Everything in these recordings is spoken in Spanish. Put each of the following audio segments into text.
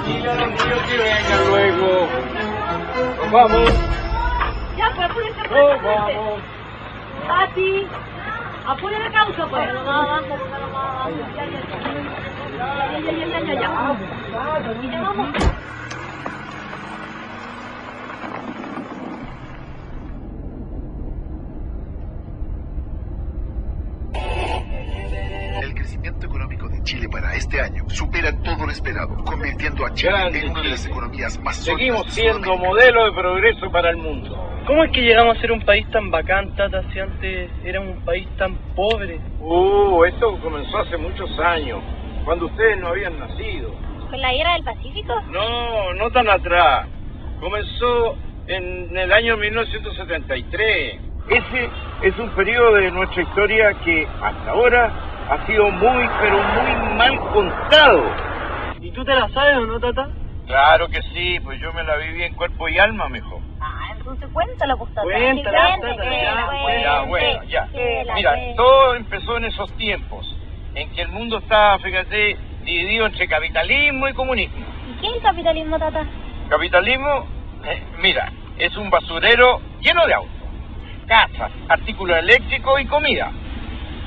Y a los niños que vengan luego. Nos vamos. Ya, pues apúrense, Nos vamos. Pati, apure la causa, pues. Ya, vamos. El crecimiento económico de Chile para este año supera todo lo esperado, convirtiendo a Chile en una de las economías más sólidas. Seguimos siendo modelo de progreso para el mundo. ¿Cómo es que llegamos a ser un país tan bacán, Tata, si antes era un país tan pobre? Esto comenzó hace muchos años, cuando ustedes no habían nacido. ¿Con la guerra del Pacífico? No, no tan atrás. Comenzó en el año 1973. Ese es un periodo de nuestra historia que hasta ahora ha sido muy, pero muy mal contado. ¿Y tú te la sabes o no, Tata? Claro que sí, pues yo me la viví en cuerpo y alma, mijo. Entonces cuéntala, pues, Tata. Cuéntala, Bueno, ya. Mira, todo empezó en esos tiempos, en que el mundo estaba, fíjate, dividido entre capitalismo y comunismo. ¿Y qué es el capitalismo, Tata? Capitalismo, mira, es un basurero lleno de autos, casas, artículos eléctricos y comida.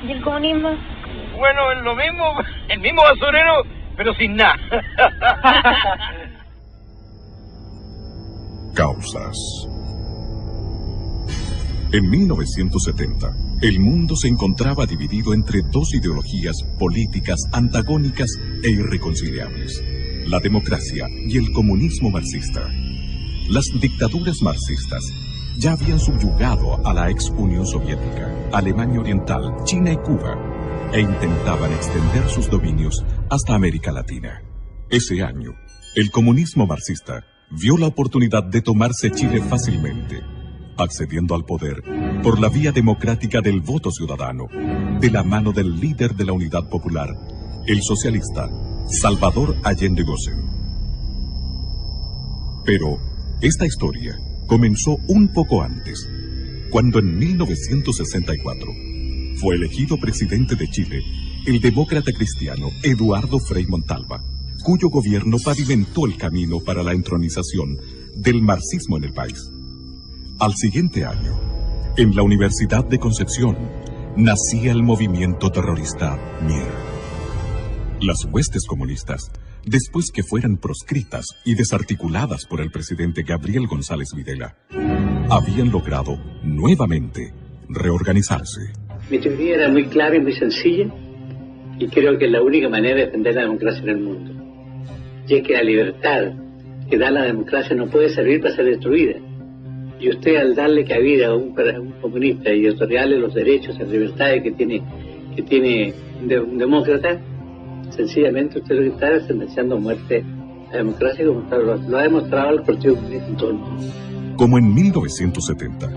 ¿Y el comunismo? Bueno, es lo mismo, el mismo basurero, pero sin nada. Causas. En 1970, el mundo se encontraba dividido entre dos ideologías políticas antagónicas e irreconciliables: la democracia y el comunismo marxista. Las dictaduras marxistas ya habían subyugado a la ex Unión Soviética, Alemania Oriental, China y Cuba, e intentaban extender sus dominios hasta América Latina. Ese año, el comunismo marxista vio la oportunidad de tomarse Chile fácilmente, accediendo al poder por la vía democrática del voto ciudadano, de la mano del líder de la Unidad Popular, el socialista Salvador Allende Gossen. Pero esta historia comenzó un poco antes, cuando en 1964 fue elegido presidente de Chile el demócrata cristiano Eduardo Frei Montalva, cuyo gobierno pavimentó el camino para la entronización del marxismo en el país. Al siguiente año, en la Universidad de Concepción, nacía el movimiento terrorista MIR. Las huestes comunistas, después que fueran proscritas y desarticuladas por el presidente Gabriel González Videla, habían logrado nuevamente reorganizarse. Mi teoría era muy clara y muy sencilla, y creo que es la única manera de defender la democracia en el mundo. Y es que la libertad que da la democracia no puede servir para ser destruida. Y usted, al darle cabida a un comunista y otorgarle los derechos y las libertades que tiene un demócrata, sencillamente usted lo que está es sentenciando a muerte la democracia, como lo ha demostrado el Partido Comunista en todo el mundo. Como en 1970,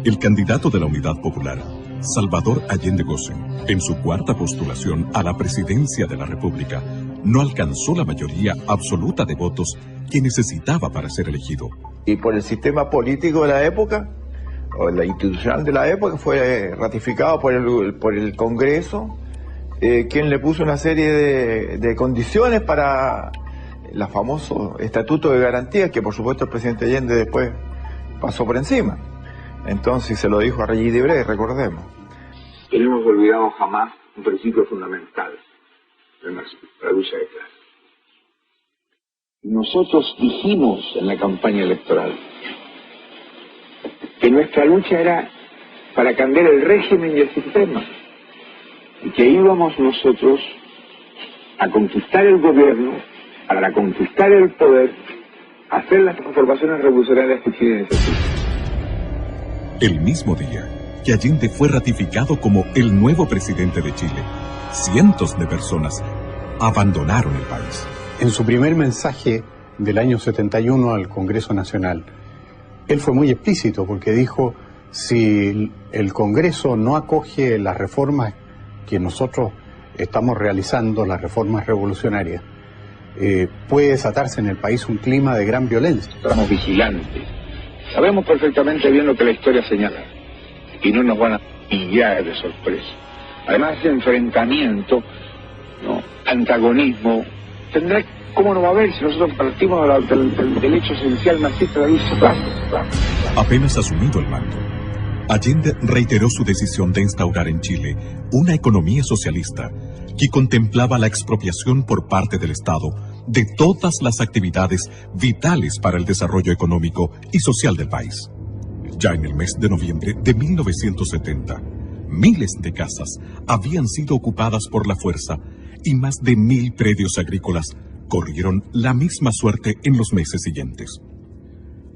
el candidato de la Unidad Popular, Salvador Allende Gossen, en su cuarta postulación a la presidencia de la República, no alcanzó la mayoría absoluta de votos que necesitaba para ser elegido. Y por el sistema político de la época, o la institucional de la época, fue ratificado por el Congreso, quien le puso una serie de condiciones para el famoso Estatuto de Garantías, que por supuesto el presidente Allende después pasó por encima. Entonces se lo dijo a Regis Debray, recordemos. Que no hemos olvidado jamás un principio fundamental del marxismo, la lucha de clases. Nosotros dijimos en la campaña electoral que nuestra lucha era para cambiar el régimen y el sistema, y que íbamos nosotros a conquistar el gobierno, para conquistar el poder, a hacer las transformaciones revolucionarias que Chile necesita. El mismo día que Allende fue ratificado como el nuevo presidente de Chile, cientos de personas abandonaron el país. En su primer mensaje del año 71 al Congreso Nacional, él fue muy explícito porque dijo: si el Congreso no acoge las reformas que nosotros estamos realizando, las reformas revolucionarias, puede desatarse en el país un clima de gran violencia. Estamos vigilantes. Sabemos perfectamente bien lo que la historia señala y no nos van a pillar de sorpresa. Además, ese enfrentamiento, antagonismo, tendrá ¿Cómo no va a haber si nosotros partimos del hecho esencial marxista de irse clase? Apenas asumido el mando, Allende reiteró su decisión de instaurar en Chile una economía socialista que contemplaba la expropiación por parte del Estado de todas las actividades vitales para el desarrollo económico y social del país. Ya en el mes de noviembre de 1970, miles de casas habían sido ocupadas por la fuerza y más de 1000 predios agrícolas corrieron la misma suerte en los meses siguientes.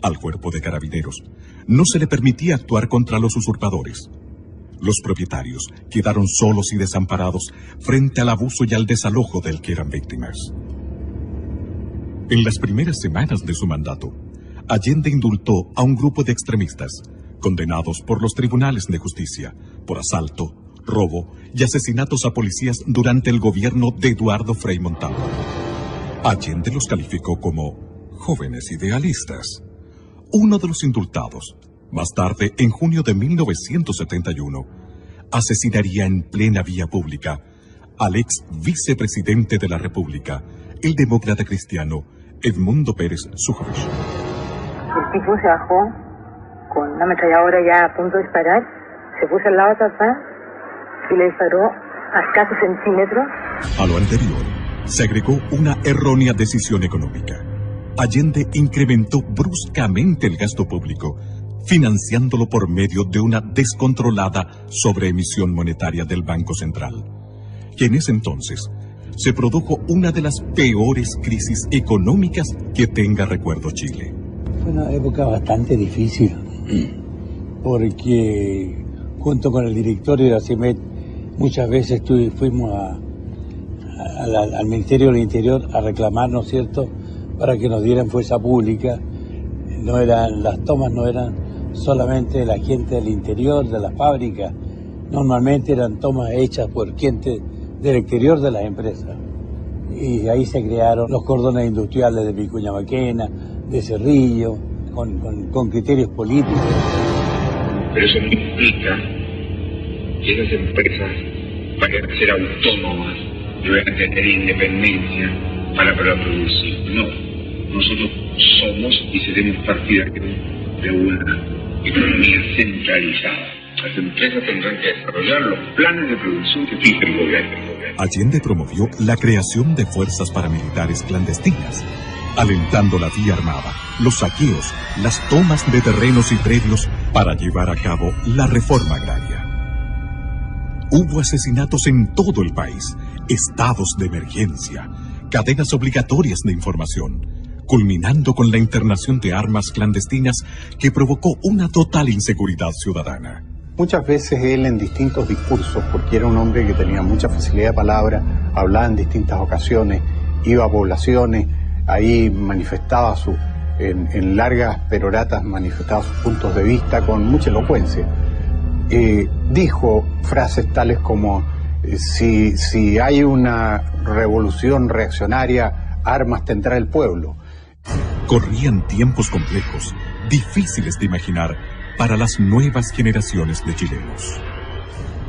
Al cuerpo de carabineros no se le permitía actuar contra los usurpadores. Los propietarios quedaron solos y desamparados frente al abuso y al desalojo del que eran víctimas. En las primeras semanas de su mandato, Allende indultó a un grupo de extremistas condenados por los tribunales de justicia por asalto, robo y asesinatos a policías durante el gobierno de Eduardo Frei Montalva. Allende los calificó como jóvenes idealistas. Uno de los indultados, más tarde, en junio de 1971, asesinaría en plena vía pública al ex vicepresidente de la República, el demócrata cristiano Edmundo Pérez Sujovic. El tipo se bajó con una ametralladora ya a punto de disparar, se puso al lado de papá y le disparó a escasos centímetros. A lo anterior, se agregó una errónea decisión económica. Allende incrementó bruscamente el gasto público, financiándolo por medio de una descontrolada sobreemisión monetaria del Banco Central, que en ese entonces se produjo una de las peores crisis económicas que tenga recuerdo Chile. Fue una época bastante difícil, porque junto con el directorio de la CIMET muchas veces fuimos al Ministerio del Interior a reclamar, ¿no es cierto?, para que nos dieran fuerza pública. Las tomas no eran solamente de la gente del interior, de la fábrica, normalmente eran tomas hechas por gente del exterior de las empresas. Y ahí se crearon los cordones industriales de Vicuña Maquena, de Cerrillo, con criterios políticos. Pero eso no implica que esas empresas vayan a ser autónomas y vayan a tener independencia para producir. No. Nosotros somos y seremos partidarios de una economía centralizada. Las empresas tendrán que desarrollar los planes de producción que fija el gobierno. Allende promovió la creación de fuerzas paramilitares clandestinas, alentando la vía armada, los saqueos, las tomas de terrenos y predios para llevar a cabo la reforma agraria. Hubo asesinatos en todo el país, estados de emergencia, cadenas obligatorias de información, culminando con la internación de armas clandestinas que provocó una total inseguridad ciudadana. Muchas veces él en distintos discursos, porque era un hombre que tenía mucha facilidad de palabra, hablaba en distintas ocasiones, iba a poblaciones, ahí manifestaba en largas peroratas manifestaba sus puntos de vista con mucha elocuencia. Dijo frases tales como si hay una revolución reaccionaria, armas tendrá el pueblo. Corrían tiempos complejos, difíciles de imaginar para las nuevas generaciones de chilenos.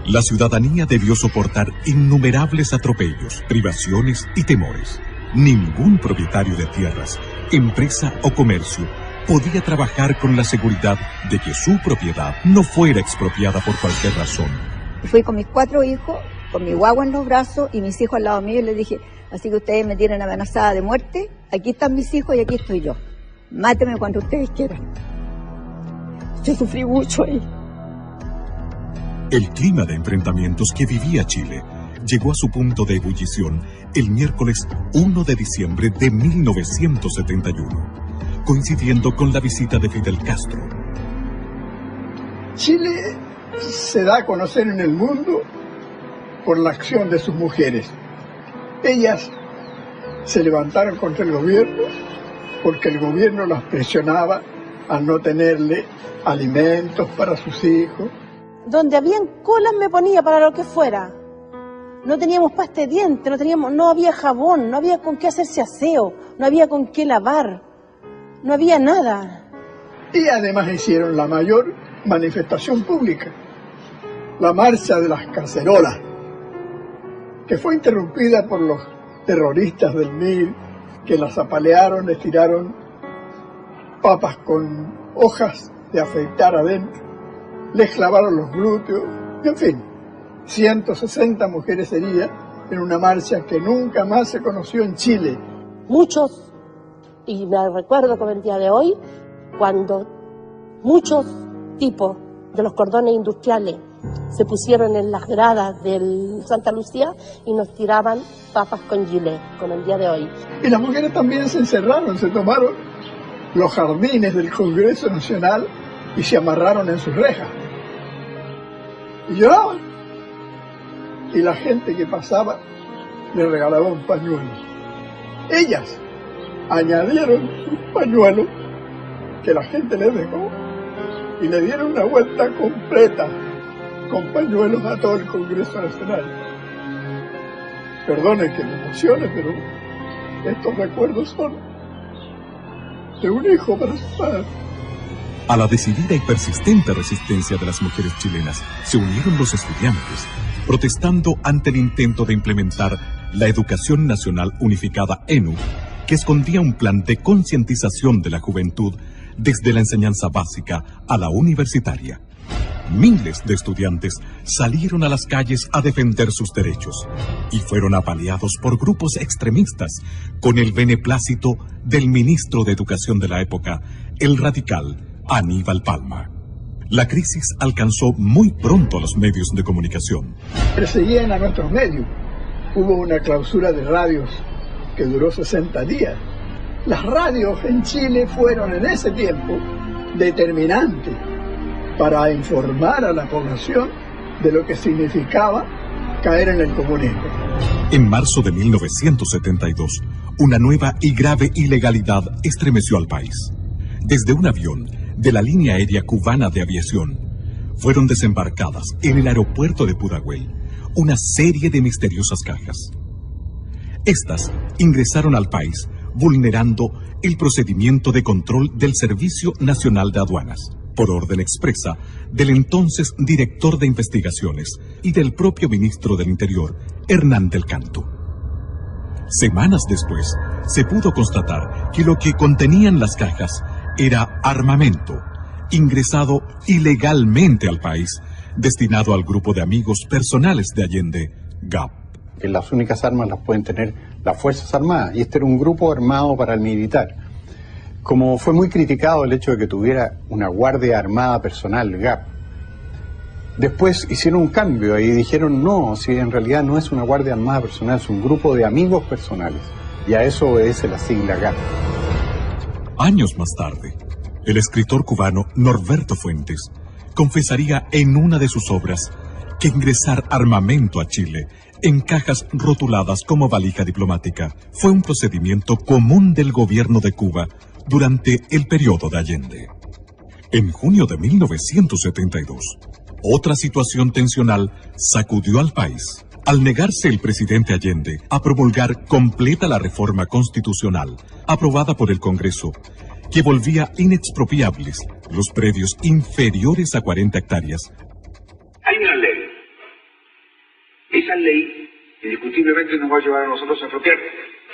La ciudadanía debió soportar innumerables atropellos, privaciones y temores. Ningún propietario de tierras, empresa o comercio podía trabajar con la seguridad de que su propiedad no fuera expropiada por cualquier razón. Fui con mis 4 hijos, con mi guagua en los brazos y mis hijos al lado mío y les dije, así que ustedes me tienen amenazada de muerte, aquí están mis hijos y aquí estoy yo. Mátenme cuando ustedes quieran. Yo sufrí mucho ahí. El clima de enfrentamientos que vivía Chile llegó a su punto de ebullición el miércoles 1 de diciembre de 1971, coincidiendo con la visita de Fidel Castro. Chile se da a conocer en el mundo por la acción de sus mujeres. Ellas se levantaron contra el gobierno porque el gobierno las presionaba a no tenerle alimentos para sus hijos. Donde habían colas me ponía para lo que fuera. No teníamos pasta de dientes, no había jabón, no había con qué hacerse aseo, no había con qué lavar, no había nada. Y además hicieron la mayor manifestación pública, la marcha de las cacerolas, que fue interrumpida por los terroristas del MIR que las apalearon, les tiraron papas con hojas de afeitar adentro, les clavaron los glúteos, en fin, 160 mujeres heridas en una marcha que nunca más se conoció en Chile. Muchos, y me recuerdo como el día de hoy, cuando muchos tipos de los cordones industriales se pusieron en las gradas del Santa Lucía y nos tiraban papas con gilet, como el día de hoy. Y las mujeres también se encerraron, se tomaron los jardines del Congreso Nacional y se amarraron en sus rejas. Y lloraban. Y la gente que pasaba le regalaba un pañuelo. Ellas añadieron un pañuelo que la gente les dejó y le dieron una vuelta completa con pañuelos a todo el Congreso Nacional. Perdonen que me emocione, pero estos recuerdos son de un hijo para su padre. A la decidida y persistente resistencia de las mujeres chilenas se unieron los estudiantes, protestando ante el intento de implementar la Educación Nacional Unificada ENU, que escondía un plan de concientización de la juventud desde la enseñanza básica a la universitaria. Miles de estudiantes salieron a las calles a defender sus derechos y fueron apaleados por grupos extremistas con el beneplácito del ministro de Educación de la época, el radical Aníbal Palma. La crisis alcanzó muy pronto a los medios de comunicación. Perseguían a nuestros medios. Hubo una clausura de radios que duró 60 días. Las radios en Chile fueron en ese tiempo determinantes para informar a la población de lo que significaba caer en el comunismo. En marzo de 1972, una nueva y grave ilegalidad estremeció al país. Desde un avión de la línea aérea cubana de aviación, fueron desembarcadas en el aeropuerto de Pudahuel una serie de misteriosas cajas. Estas ingresaron al país vulnerando el procedimiento de control del Servicio Nacional de Aduanas, por orden expresa del entonces director de investigaciones y del propio ministro del Interior, Hernán del Canto. Semanas después, se pudo constatar que lo que contenían las cajas era armamento, ingresado ilegalmente al país, destinado al grupo de amigos personales de Allende, GAP. Que las únicas armas las pueden tener las Fuerzas Armadas, y este era un grupo armado paramilitar. Como fue muy criticado el hecho de que tuviera una Guardia Armada personal, GAP, después hicieron un cambio y dijeron no, si en realidad no es una Guardia Armada personal, es un grupo de amigos personales, y a eso obedece la sigla GAP. Años más tarde, el escritor cubano Norberto Fuentes confesaría en una de sus obras que ingresar armamento a Chile en cajas rotuladas como valija diplomática fue un procedimiento común del gobierno de Cuba durante el periodo de Allende. En junio de 1972, otra situación tensional sacudió al país. Al negarse el presidente Allende a promulgar completa la reforma constitucional aprobada por el Congreso, que volvía inexpropiables los predios inferiores a 40 hectáreas. Hay una ley. Esa ley indiscutiblemente nos va a llevar a nosotros a expropiar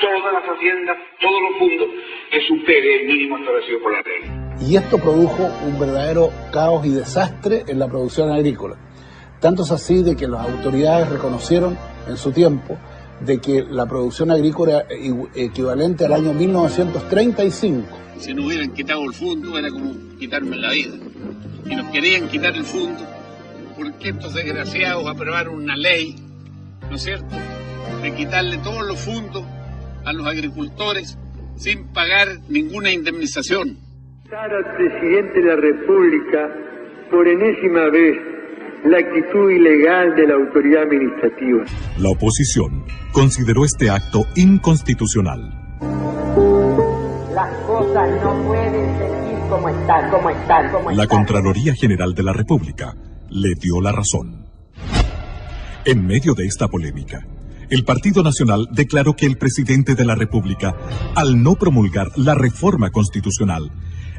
todas las haciendas, todos los fondos que supere el mínimo establecido por la ley. Y esto produjo un verdadero caos y desastre en la producción agrícola. Tanto es así de que las autoridades reconocieron en su tiempo de que la producción agrícola equivalente al año 1935. Si no hubieran quitado el fondo era como quitarme la vida. Y nos querían quitar el fondo porque estos desgraciados aprobaron una ley, ¿no es cierto?, de quitarle todos los fondos a los agricultores sin pagar ninguna indemnización. Al presidente de la República por enésima vez la actitud ilegal de la autoridad administrativa. La oposición consideró este acto inconstitucional. Las cosas no pueden seguir como están. La Contraloría General de la República le dio la razón. En medio de esta polémica, el Partido Nacional declaró que el presidente de la República, al no promulgar la reforma constitucional,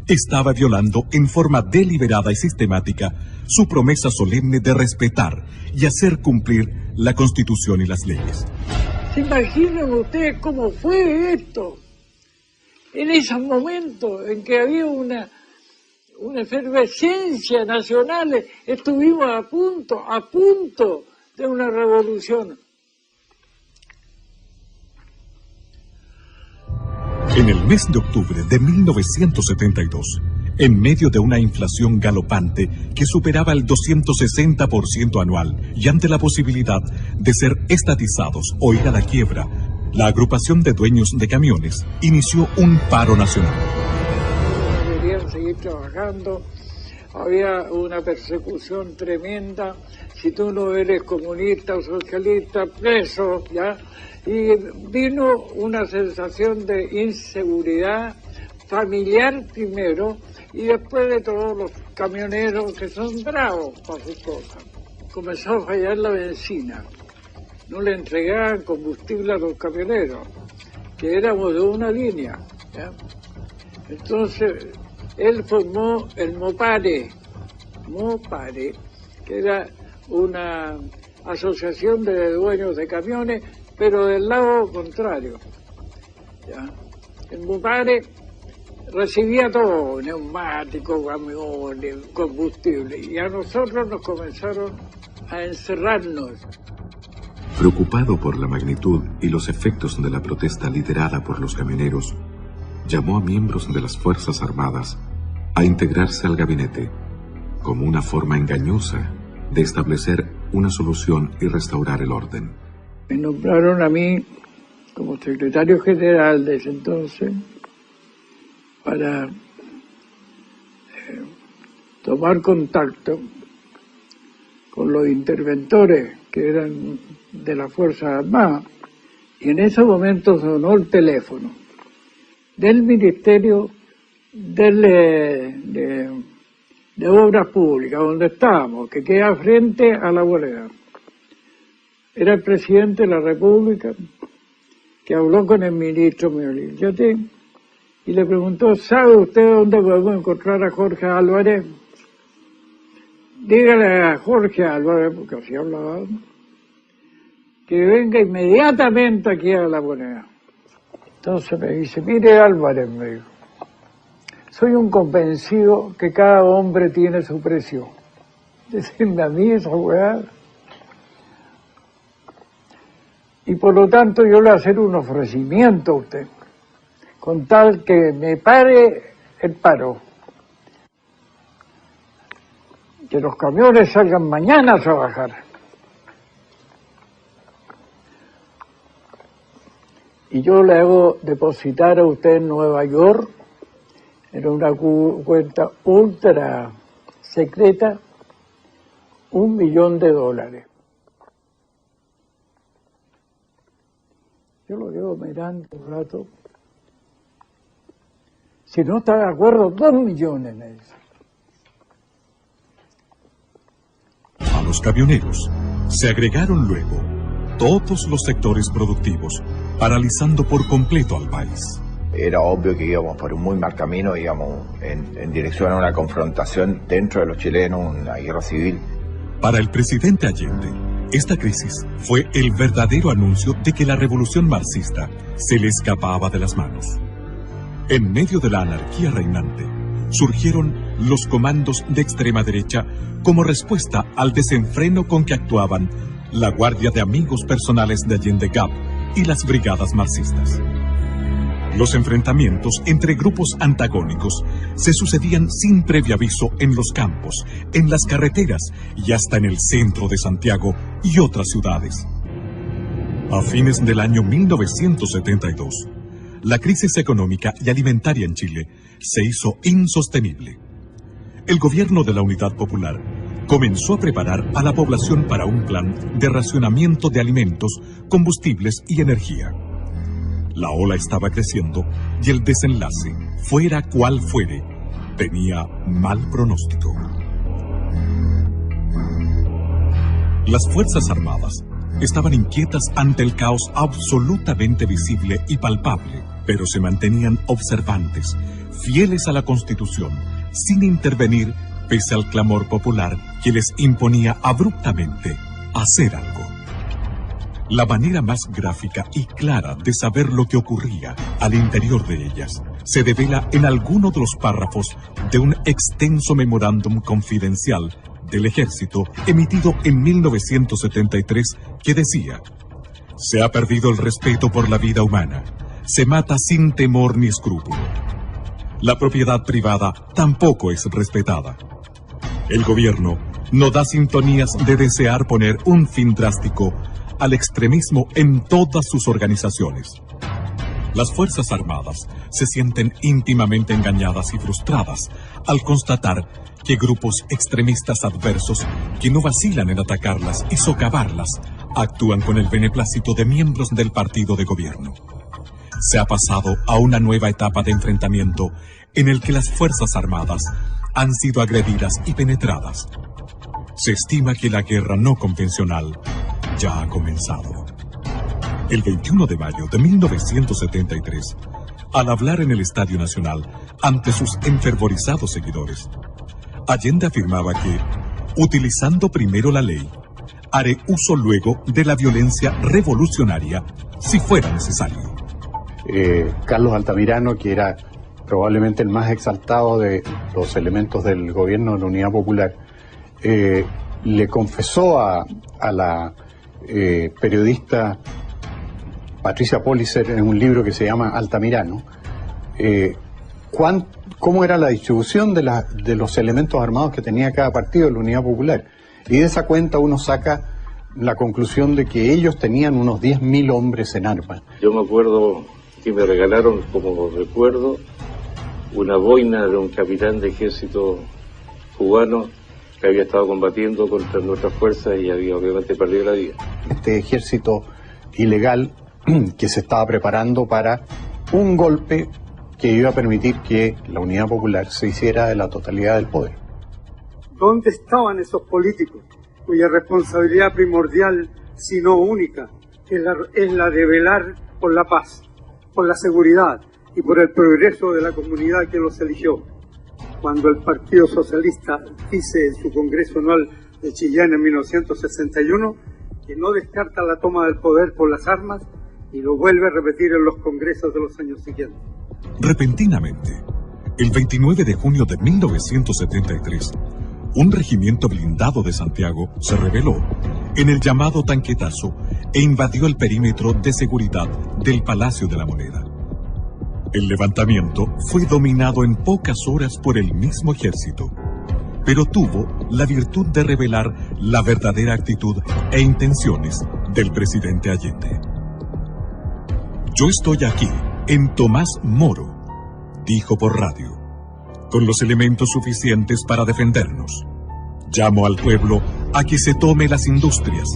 estaba violando en forma deliberada y sistemática su promesa solemne de respetar y hacer cumplir la Constitución y las leyes. ¿Se imaginan ustedes cómo fue esto? en esos momentos en que había una efervescencia nacional, estuvimos a punto de una revolución. En el mes de octubre de 1972, en medio de una inflación galopante que superaba el 260% anual y ante la posibilidad de ser estatizados o ir a la quiebra, la agrupación de dueños de camiones inició un paro nacional. Querían seguir trabajando, había una persecución tremenda, si tú no eres comunista o socialista, preso, ¿ya? Y vino una sensación de inseguridad familiar primero, y después de todos los camioneros que son bravos para sus cosas. Comenzó a fallar la benzina. No le entregaban combustible a los camioneros, que éramos de una línea, ¿ya? Entonces, él formó el Mopare, que era una asociación de dueños de camiones, pero del lado contrario, ¿ya? El Mopare recibía todo, neumáticos, camiones, combustible, y a nosotros nos comenzaron a encerrarnos. Preocupado por la magnitud y los efectos de la protesta liderada por los camioneros, llamó a miembros de las Fuerzas Armadas a integrarse al gabinete, como una forma engañosa de establecer una solución y restaurar el orden. Me nombraron a mí como secretario general de ese entonces para tomar contacto con los interventores que eran de las Fuerzas Armadas, y en ese momento sonó el teléfono del Ministerio de Obras Públicas, donde estábamos, que queda frente a la bolera. Era el presidente de la República que habló con el ministro Miolillate y le preguntó: ¿sabe usted dónde podemos encontrar a Jorge Álvarez? Dígale a Jorge Álvarez, porque así hablaba, que venga inmediatamente aquí a la moneda. Entonces me dice: mire Álvarez, me dijo, soy un convencido que cada hombre tiene su precio. Decirme a mí esa weá. Y por lo tanto yo le voy a hacer un ofrecimiento a usted, con tal que me pare el paro. Que los camiones salgan mañana a trabajar. Y yo le hago depositar a usted en Nueva York, en una cuenta ultra secreta, $1 millón. Yo lo llevo mirando un rato. Si no está de acuerdo, 2 millones me dice. A los camioneros se agregaron luego todos los sectores productivos, paralizando por completo al país. Era obvio que íbamos por un muy mal camino, íbamos en dirección a una confrontación dentro de los chilenos, una guerra civil. Para el presidente Allende, esta crisis fue el verdadero anuncio de que la revolución marxista se le escapaba de las manos. En medio de la anarquía reinante, surgieron los comandos de extrema derecha como respuesta al desenfreno con que actuaban la Guardia de Amigos Personales de Allende Gap y las brigadas marxistas. Los enfrentamientos entre grupos antagónicos se sucedían sin previo aviso en los campos, en las carreteras y hasta en el centro de Santiago y otras ciudades. A fines del año 1972, la crisis económica y alimentaria en Chile se hizo insostenible. El gobierno de la Unidad Popular comenzó a preparar a la población para un plan de racionamiento de alimentos, combustibles y energía. La ola estaba creciendo y el desenlace, fuera cual fuere, tenía mal pronóstico. Las Fuerzas Armadas estaban inquietas ante el caos absolutamente visible y palpable, pero se mantenían observantes, fieles a la Constitución, sin intervenir pese al clamor popular que les imponía abruptamente hacer algo. La manera más gráfica y clara de saber lo que ocurría al interior de ellas se devela en alguno de los párrafos de un extenso memorándum confidencial del Ejército emitido en 1973 que decía: se ha perdido el respeto por la vida humana, se mata sin temor ni escrúpulo. La propiedad privada tampoco es respetada. El gobierno no da sintonías de desear poner un fin drástico al extremismo en todas sus organizaciones. Las Fuerzas Armadas se sienten íntimamente engañadas y frustradas al constatar que grupos extremistas adversos que no vacilan en atacarlas y socavarlas actúan con el beneplácito de miembros del partido de gobierno. Se ha pasado a una nueva etapa de enfrentamiento en el que las Fuerzas Armadas han sido agredidas y penetradas. Se estima que la guerra no convencional ya ha comenzado. El 21 de mayo de 1973, al hablar en el Estadio Nacional ante sus enfervorizados seguidores, Allende afirmaba que, utilizando primero la ley, haré uso luego de la violencia revolucionaria si fuera necesario. Carlos Altamirano, que era probablemente el más exaltado de los elementos del gobierno de la Unidad Popular, le confesó a la periodista Patricia Pollicer en un libro que se llama Altamirano, cómo era la distribución de los elementos armados que tenía cada partido de la Unidad Popular. Y de esa cuenta uno saca la conclusión de que ellos tenían unos 10.000 hombres en armas. Yo me acuerdo que me regalaron como recuerdo una boina de un capitán de ejército cubano que había estado combatiendo contra nuestras fuerzas y había obviamente perdido la vida. Este ejército ilegal que se estaba preparando para un golpe que iba a permitir que la Unidad Popular se hiciera de la totalidad del poder. ¿Dónde estaban esos políticos cuya responsabilidad primordial, si no única, es la de velar por la paz, por la seguridad y por el progreso de la comunidad que los eligió? Cuando el Partido Socialista dice en su Congreso Anual de Chillán en 1961 que no descarta la toma del poder por las armas y lo vuelve a repetir en los congresos de los años siguientes. Repentinamente, el 29 de junio de 1973, un regimiento blindado de Santiago se rebeló en el llamado Tanquetazo e invadió el perímetro de seguridad del Palacio de la Moneda. El levantamiento fue dominado en pocas horas por el mismo ejército, pero tuvo la virtud de revelar la verdadera actitud e intenciones del presidente Allende. Yo estoy aquí, en Tomás Moro, dijo por radio, con los elementos suficientes para defendernos. Llamo al pueblo a que se tome las industrias,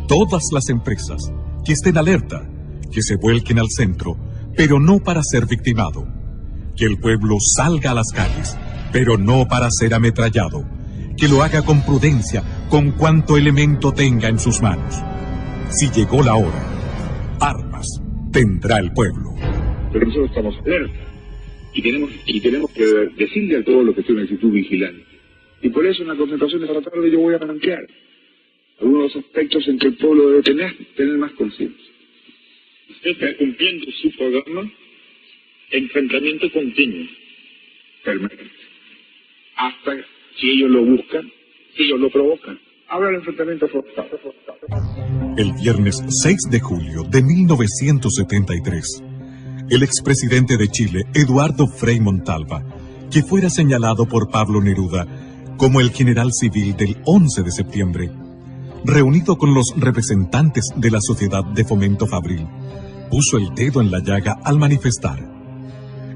todas las empresas, que estén alerta, que se vuelquen al centro, pero no para ser victimado. Que el pueblo salga a las calles, pero no para ser ametrallado. Que lo haga con prudencia, con cuanto elemento tenga en sus manos. Si llegó la hora, armas tendrá el pueblo. Pero nosotros estamos alerta y tenemos que decirle al pueblo que esté en una actitud vigilante. Y por eso en la concentración de esta tarde yo voy a plantear algunos aspectos en que el pueblo debe tener más conciencia. Usted está cumpliendo su programa, enfrentamiento continuo. Permanente. Hasta si ellos lo buscan, si ellos lo provocan. Habrá el enfrentamiento forzado. El viernes 6 de julio de 1973, el expresidente de Chile, Eduardo Frei Montalva, que fuera señalado por Pablo Neruda como el general civil del 11 de septiembre, reunido con los representantes de la Sociedad de Fomento Fabril, puso el dedo en la llaga al manifestar: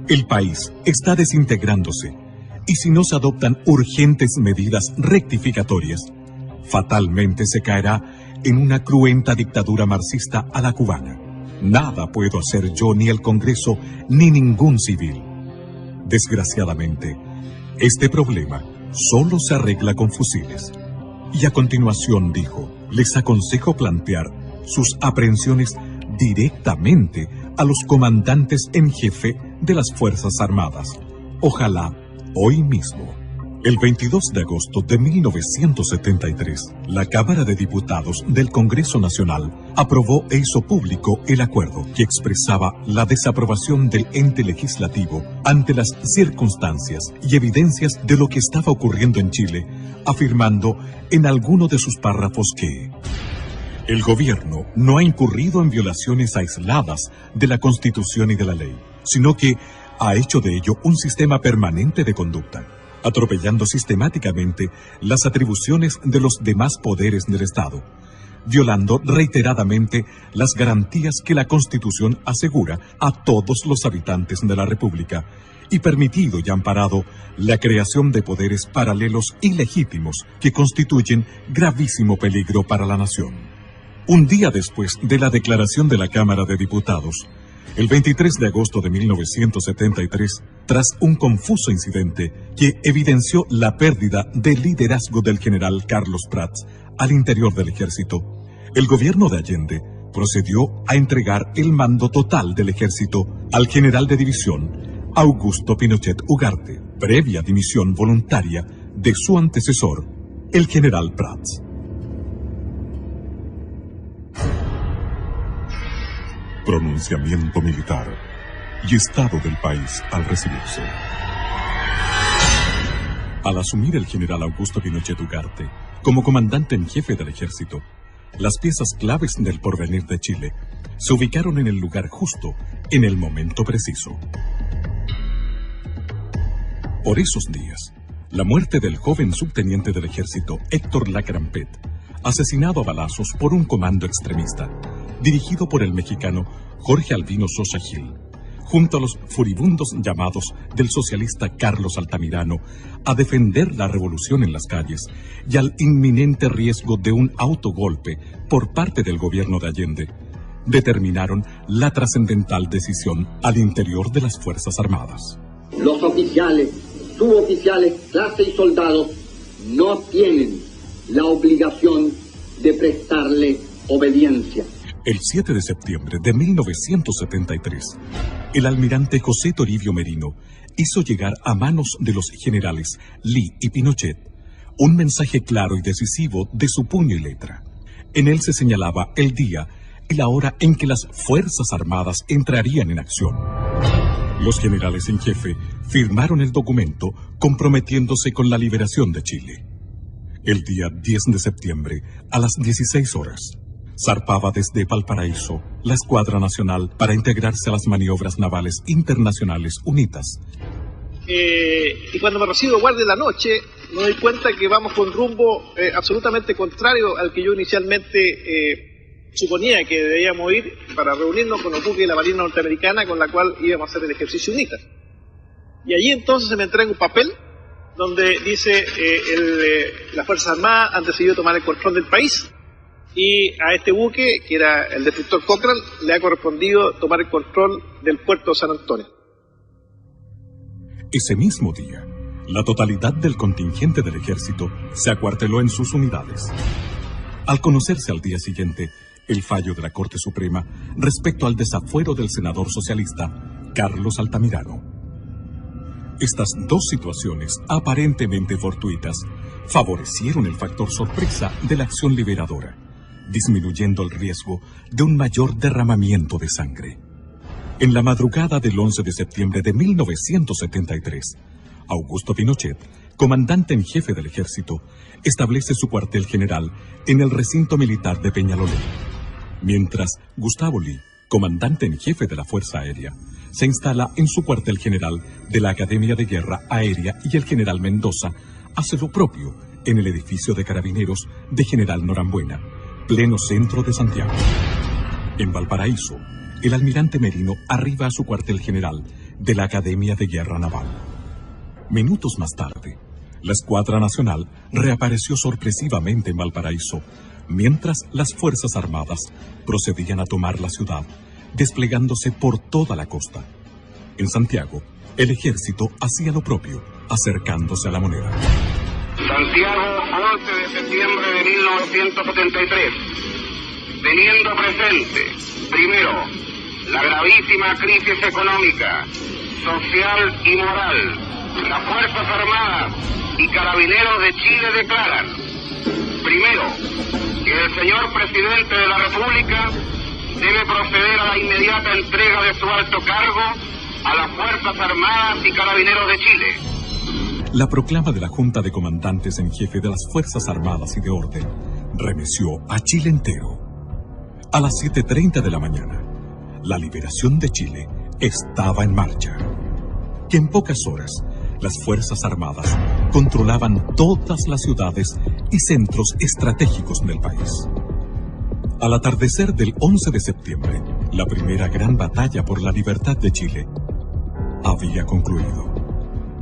el país está desintegrándose y si no se adoptan urgentes medidas rectificatorias, fatalmente se caerá en una cruenta dictadura marxista a la cubana. Nada puedo hacer yo, ni el Congreso, ni ningún civil. Desgraciadamente, este problema solo se arregla con fusiles. Y a continuación dijo: les aconsejo plantear sus aprehensiones directamente a los comandantes en jefe de las Fuerzas Armadas. Ojalá hoy mismo. El 22 de agosto de 1973, la Cámara de Diputados del Congreso Nacional aprobó e hizo público el acuerdo que expresaba la desaprobación del ente legislativo ante las circunstancias y evidencias de lo que estaba ocurriendo en Chile, afirmando en alguno de sus párrafos que el gobierno no ha incurrido en violaciones aisladas de la Constitución y de la ley, sino que ha hecho de ello un sistema permanente de conducta, atropellando sistemáticamente las atribuciones de los demás poderes del Estado, violando reiteradamente las garantías que la Constitución asegura a todos los habitantes de la República y permitido y amparado la creación de poderes paralelos ilegítimos que constituyen gravísimo peligro para la nación. Un día después de la declaración de la Cámara de Diputados, el 23 de agosto de 1973, tras un confuso incidente que evidenció la pérdida del liderazgo del general Carlos Prats al interior del ejército, el gobierno de Allende procedió a entregar el mando total del ejército al general de división Augusto Pinochet Ugarte, previa dimisión voluntaria de su antecesor, el general Prats. Pronunciamiento militar y estado del país al recibirse. Al asumir el general Augusto Pinochet Ugarte como comandante en jefe del ejército, las piezas claves del porvenir de Chile se ubicaron en el lugar justo, en el momento preciso. Por esos días, la muerte del joven subteniente del ejército Héctor Lacrampet, asesinado a balazos por un comando extremista, dirigido por el mexicano Jorge Albino Sosa Gil, junto a los furibundos llamados del socialista Carlos Altamirano a defender la revolución en las calles y al inminente riesgo de un autogolpe por parte del gobierno de Allende, determinaron la trascendental decisión al interior de las Fuerzas Armadas. Los oficiales, suboficiales, clase y soldados no tienen la obligación de prestarle obediencia. El 7 de septiembre de 1973, el almirante José Toribio Merino hizo llegar a manos de los generales Lee y Pinochet un mensaje claro y decisivo de su puño y letra. En él se señalaba el día y la hora en que las Fuerzas Armadas entrarían en acción. Los generales en jefe firmaron el documento comprometiéndose con la liberación de Chile. El día 10 de septiembre, a las 16 horas, zarpaba desde Valparaíso la Escuadra Nacional para integrarse a las maniobras navales internacionales UNITAS. Y cuando me recibo de guardia en la noche, me doy cuenta que vamos con rumbo absolutamente contrario al que yo inicialmente suponía que debíamos ir para reunirnos con los buques de la Marina Norteamericana con la cual íbamos a hacer el ejercicio UNITAS. Y allí entonces se me entrega un papel donde dice las Fuerzas Armadas han decidido tomar el control del país. Y a este buque, que era el destructor Cochrane, le ha correspondido tomar el control del puerto de San Antonio. Ese mismo día, la totalidad del contingente del ejército se acuarteló en sus unidades. Al conocerse al día siguiente el fallo de la Corte Suprema respecto al desafuero del senador socialista Carlos Altamirano. Estas dos situaciones aparentemente fortuitas favorecieron el factor sorpresa de la acción liberadora, disminuyendo el riesgo de un mayor derramamiento de sangre. En la madrugada del 11 de septiembre de 1973, Augusto Pinochet, comandante en jefe del ejército, establece su cuartel general en el recinto militar de Peñalolén, mientras Gustavo Lee, comandante en jefe de la Fuerza Aérea, se instala en su cuartel general de la Academia de Guerra Aérea y el general Mendoza hace lo propio en el edificio de carabineros de General Norambuena, pleno centro de Santiago. En Valparaíso, el almirante Merino arriba a su cuartel general de la Academia de Guerra Naval. Minutos más tarde, la Escuadra Nacional reapareció sorpresivamente en Valparaíso, mientras las Fuerzas Armadas procedían a tomar la ciudad, desplegándose por toda la costa. En Santiago, el ejército hacía lo propio, acercándose a la Moneda. Santiago, 11 de septiembre de 1973. Teniendo presente, primero, la gravísima crisis económica, social y moral, las Fuerzas Armadas y Carabineros de Chile declaran, primero, que el señor presidente de la República debe proceder a la inmediata entrega de su alto cargo a las Fuerzas Armadas y Carabineros de Chile. La proclama de la Junta de Comandantes en Jefe de las Fuerzas Armadas y de Orden remeció a Chile entero. A las 7:30 de la mañana, la liberación de Chile estaba en marcha. Que en pocas horas, las Fuerzas Armadas controlaban todas las ciudades y centros estratégicos del país. Al atardecer del 11 de septiembre, la primera gran batalla por la libertad de Chile había concluido.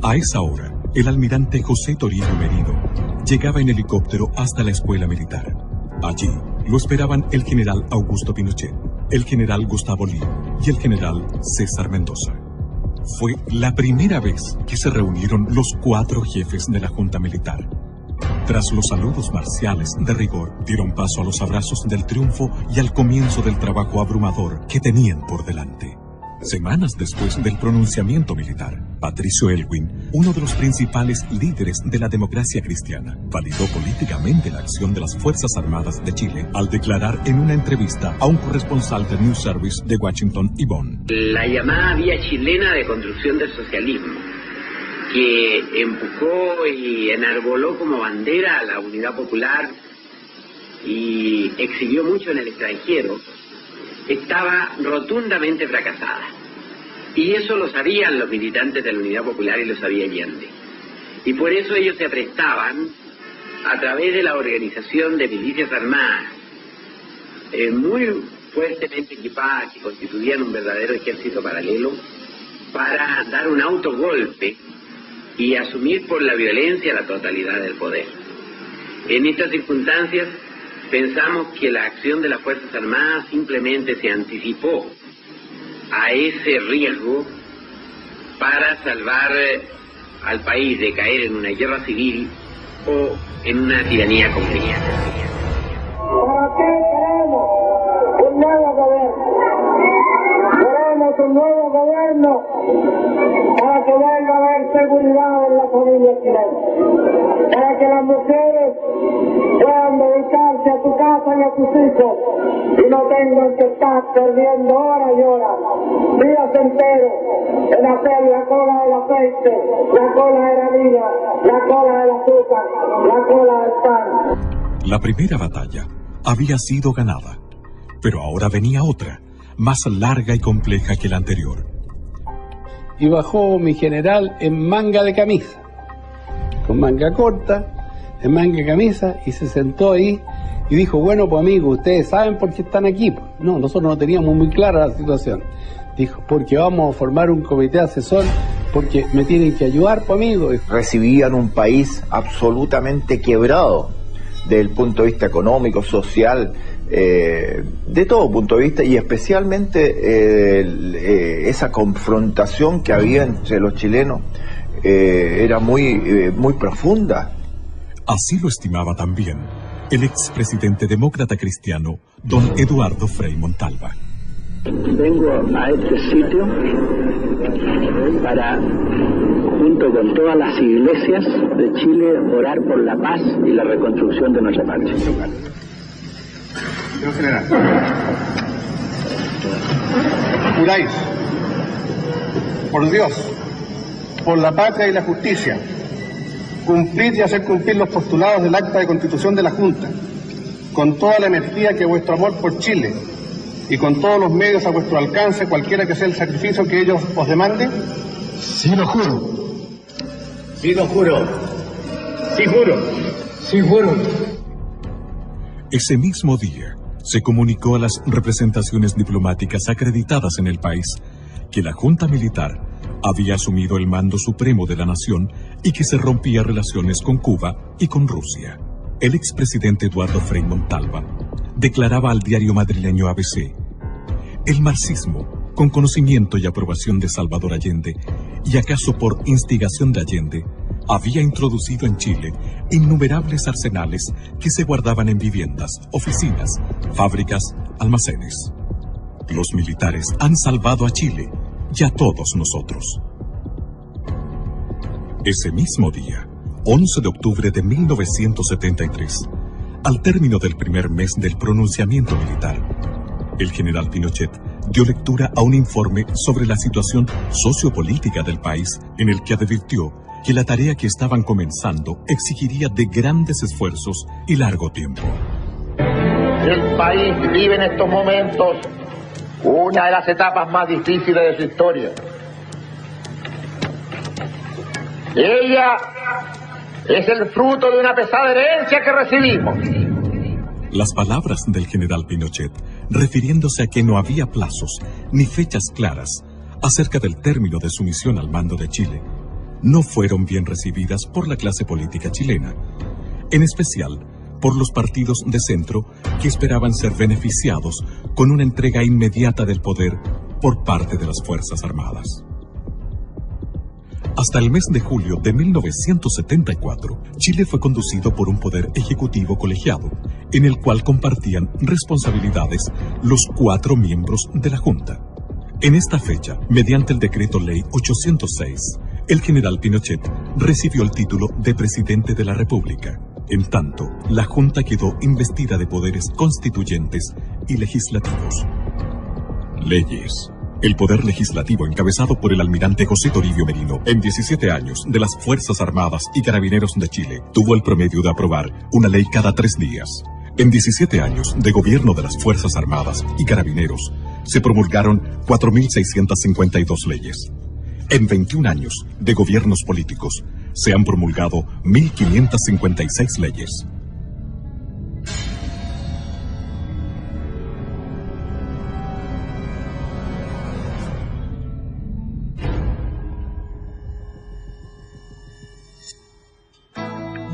A esa hora, el almirante José Toribio Merino llegaba en helicóptero hasta la escuela militar. Allí lo esperaban el general Augusto Pinochet, el general Gustavo Lee y el general César Mendoza. Fue la primera vez que se reunieron los 4 jefes de la Junta Militar. Tras los saludos marciales de rigor, dieron paso a los abrazos del triunfo y al comienzo del trabajo abrumador que tenían por delante. Semanas después del pronunciamiento militar, Patricio Elwin, uno de los principales líderes de la democracia cristiana, validó políticamente la acción de las Fuerzas Armadas de Chile al declarar en una entrevista a un corresponsal del News Service de Washington y Bonn. La llamada vía chilena de construcción del socialismo, que empujó y enarboló como bandera a la unidad popular y exhibió mucho en el extranjero, estaba rotundamente fracasada. Y eso lo sabían los militantes de la Unidad Popular y lo sabía Allende. Y por eso ellos se aprestaban, a través de la organización de milicias armadas, muy fuertemente equipadas, que constituían un verdadero ejército paralelo, para dar un autogolpe y asumir por la violencia la totalidad del poder. En estas circunstancias, pensamos que la acción de las Fuerzas Armadas simplemente se anticipó a ese riesgo para salvar al país de caer en una guerra civil o en una tiranía completa. ¿Para qué queremos un nuevo gobierno? Queremos un nuevo gobierno para que venga a haber seguridad en la familia chilena, para que las mujeres puedan dedicarse a su casa y a sus hijos y no tengan que estar perdiendo horas y horas, días enteros en hacer la cola del aceite, la cola de la harina, la cola del azúcar, la cola del pan. La primera batalla había sido ganada, pero ahora venía otra, más larga y compleja que la anterior. Y bajó mi general en manga de camisa, con manga corta, en manga de camisa, y se sentó ahí y dijo, bueno, pues amigos, ustedes saben por qué están aquí. No, nosotros no teníamos muy clara la situación. Dijo, porque vamos a formar un comité asesor, porque me tienen que ayudar, pues amigos. Recibían un país absolutamente quebrado, desde el punto de vista económico, social, de todo punto de vista, y especialmente esa confrontación que había entre los chilenos era muy profunda. Así lo estimaba también el expresidente demócrata cristiano, don Eduardo Frei Montalva. Vengo a este sitio para, junto con todas las iglesias de Chile, orar por la paz y la reconstrucción de nuestra patria. Señor general, juráis, por Dios, por la patria y la justicia, cumplir y hacer cumplir los postulados del acta de constitución de la Junta, con toda la energía que vuestro amor por Chile y con todos los medios a vuestro alcance, cualquiera que sea el sacrificio que ellos os demanden? Sí, lo juro. Sí, lo juro. Sí, juro. Sí, juro. Ese mismo día se comunicó a las representaciones diplomáticas acreditadas en el país que la Junta Militar había asumido el mando supremo de la nación y que se rompía relaciones con Cuba y con Rusia. El expresidente Eduardo Frei Montalva declaraba al diario madrileño ABC: el marxismo, con conocimiento y aprobación de Salvador Allende, y acaso por instigación de Allende, había introducido en Chile innumerables arsenales que se guardaban en viviendas, oficinas, fábricas, almacenes. Los militares han salvado a Chile y a todos nosotros. Ese mismo día, 11 de octubre de 1973, Al término del primer mes del pronunciamiento militar, el general Pinochet dio lectura a un informe sobre la situación sociopolítica del país, en el que advirtió que la tarea que estaban comenzando exigiría de grandes esfuerzos y largo tiempo. El país vive en estos momentos una de las etapas más difíciles de su historia. Ella es el fruto de una pesada herencia que recibimos. Las palabras del general Pinochet, refiriéndose a que no había plazos ni fechas claras acerca del término de su misión al mando de Chile, no fueron bien recibidas por la clase política chilena, en especial por los partidos de centro que esperaban ser beneficiados con una entrega inmediata del poder por parte de las Fuerzas Armadas. Hasta el mes de julio de 1974, Chile fue conducido por un poder ejecutivo colegiado, en el cual compartían responsabilidades los 4 miembros de la Junta. En esta fecha, mediante el decreto ley 806, el general Pinochet recibió el título de presidente de la República. En tanto, la Junta quedó investida de poderes constituyentes y legislativos. Leyes. El poder legislativo, encabezado por el almirante José Toribio Merino, en 17 años de las Fuerzas Armadas y Carabineros de Chile, tuvo el promedio de aprobar una ley cada 3 días. En 17 años de gobierno de las Fuerzas Armadas y Carabineros, se promulgaron 4.652 leyes. En 21 años de gobiernos políticos, se han promulgado 1.556 leyes.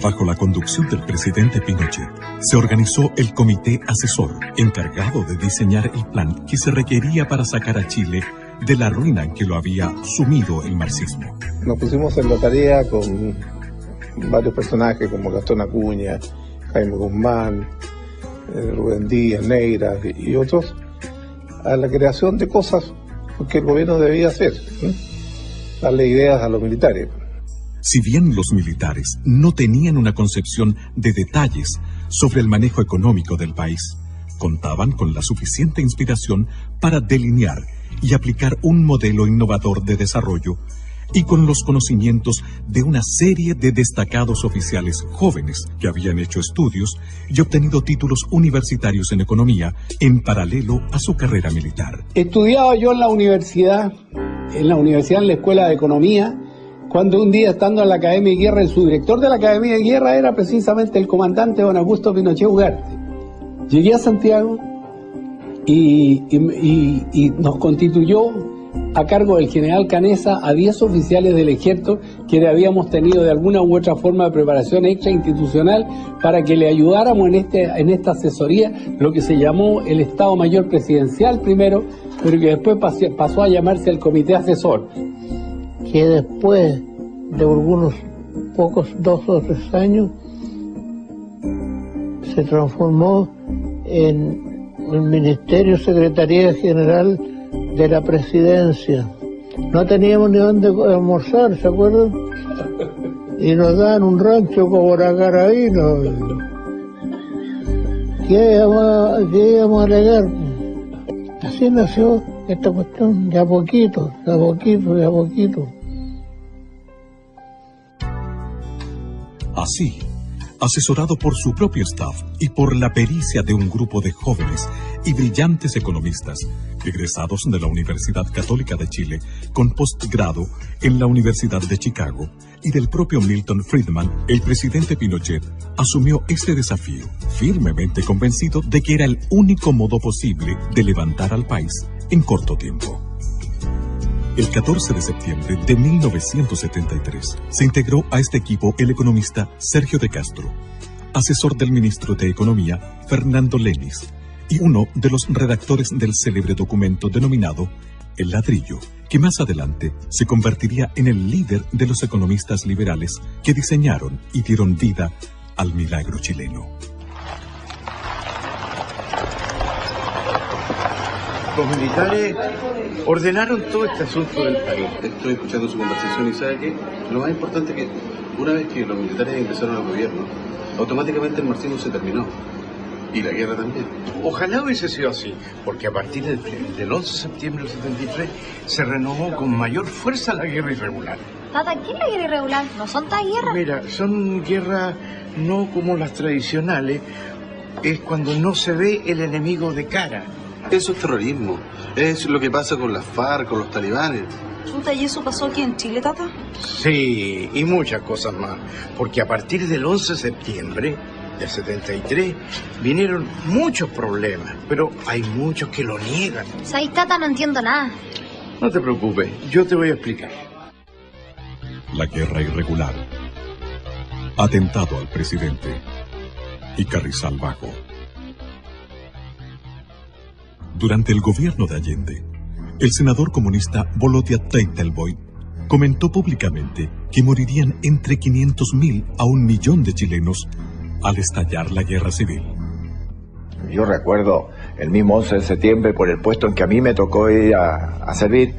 Bajo la conducción del presidente Pinochet, se organizó el Comité Asesor, encargado de diseñar el plan que se requería para sacar a Chile de la ruina en que lo había sumido el marxismo. Nos pusimos en la tarea con varios personajes como Gastón Acuña, Jaime Guzmán, Rubén Díaz, Neira y otros, a la creación de cosas que el gobierno debía hacer, darle ideas a los militares. Si bien los militares no tenían una concepción de detalles sobre el manejo económico del país, contaban con la suficiente inspiración para delinear y aplicar un modelo innovador de desarrollo y con los conocimientos de una serie de destacados oficiales jóvenes que habían hecho estudios y obtenido títulos universitarios en economía en paralelo a su carrera militar. Estudiaba yo en la universidad, en la Escuela de Economía, cuando un día, estando en la Academia de Guerra, su director de la Academia de Guerra era precisamente el comandante don Augusto Pinochet Ugarte. Llegué a Santiago y nos constituyó a cargo del general Canesa a 10 oficiales del ejército que le habíamos tenido de alguna u otra forma de preparación extrainstitucional para que le ayudáramos en esta asesoría, lo que se llamó el Estado Mayor Presidencial primero, pero que después pasó a llamarse el Comité Asesor. Que después de algunos pocos 2 o 3 años se transformó en el Ministerio Secretaría General de la Presidencia. No teníamos ni dónde almorzar, ¿se acuerdan? Y nos dan un rancho como la Carabino. ¿Qué íbamos a alegar? Así nació esta cuestión, de a poquito, de a poquito, de a poquito. Así, asesorado por su propio staff y por la pericia de un grupo de jóvenes y brillantes economistas, egresados de la Universidad Católica de Chile, con postgrado en la Universidad de Chicago, y del propio Milton Friedman, el presidente Pinochet asumió este desafío, firmemente convencido de que era el único modo posible de levantar al país en corto tiempo. El 14 de septiembre de 1973 se integró a este equipo el economista Sergio de Castro, asesor del ministro de Economía Fernando Lenis y uno de los redactores del célebre documento denominado El Ladrillo, que más adelante se convertiría en el líder de los economistas liberales que diseñaron y dieron vida al milagro chileno. Los militares ordenaron todo este asunto del país. Estoy escuchando su conversación y sabe que lo más importante es que una vez que los militares ingresaron al gobierno, automáticamente el marxismo se terminó. Y la guerra también. Ojalá hubiese sido así, porque a partir del 11 de septiembre del 73 se renovó con mayor fuerza la guerra irregular. Tata, ¿qué es la guerra irregular? ¿No son tan guerras? Mira, son guerras no como las tradicionales, es cuando no se ve el enemigo de cara. Eso es terrorismo, es lo que pasa con las FARC, con los talibanes. Chuta, ¿y eso pasó aquí en Chile, Tata? Sí, y muchas cosas más, porque a partir del 11 de septiembre del 73 vinieron muchos problemas, pero hay muchos que lo niegan. ¿Sabes, Tata? No entiendo nada. No te preocupes, yo te voy a explicar. La guerra irregular, atentado al presidente y Carrizal Bajo. Durante el gobierno de Allende, el senador comunista Volodia Teitelboy comentó públicamente que morirían entre 500.000 a 1.000.000 de chilenos al estallar la guerra civil. Yo recuerdo el mismo 11 de septiembre, por el puesto en que a mí me tocó ir a servir,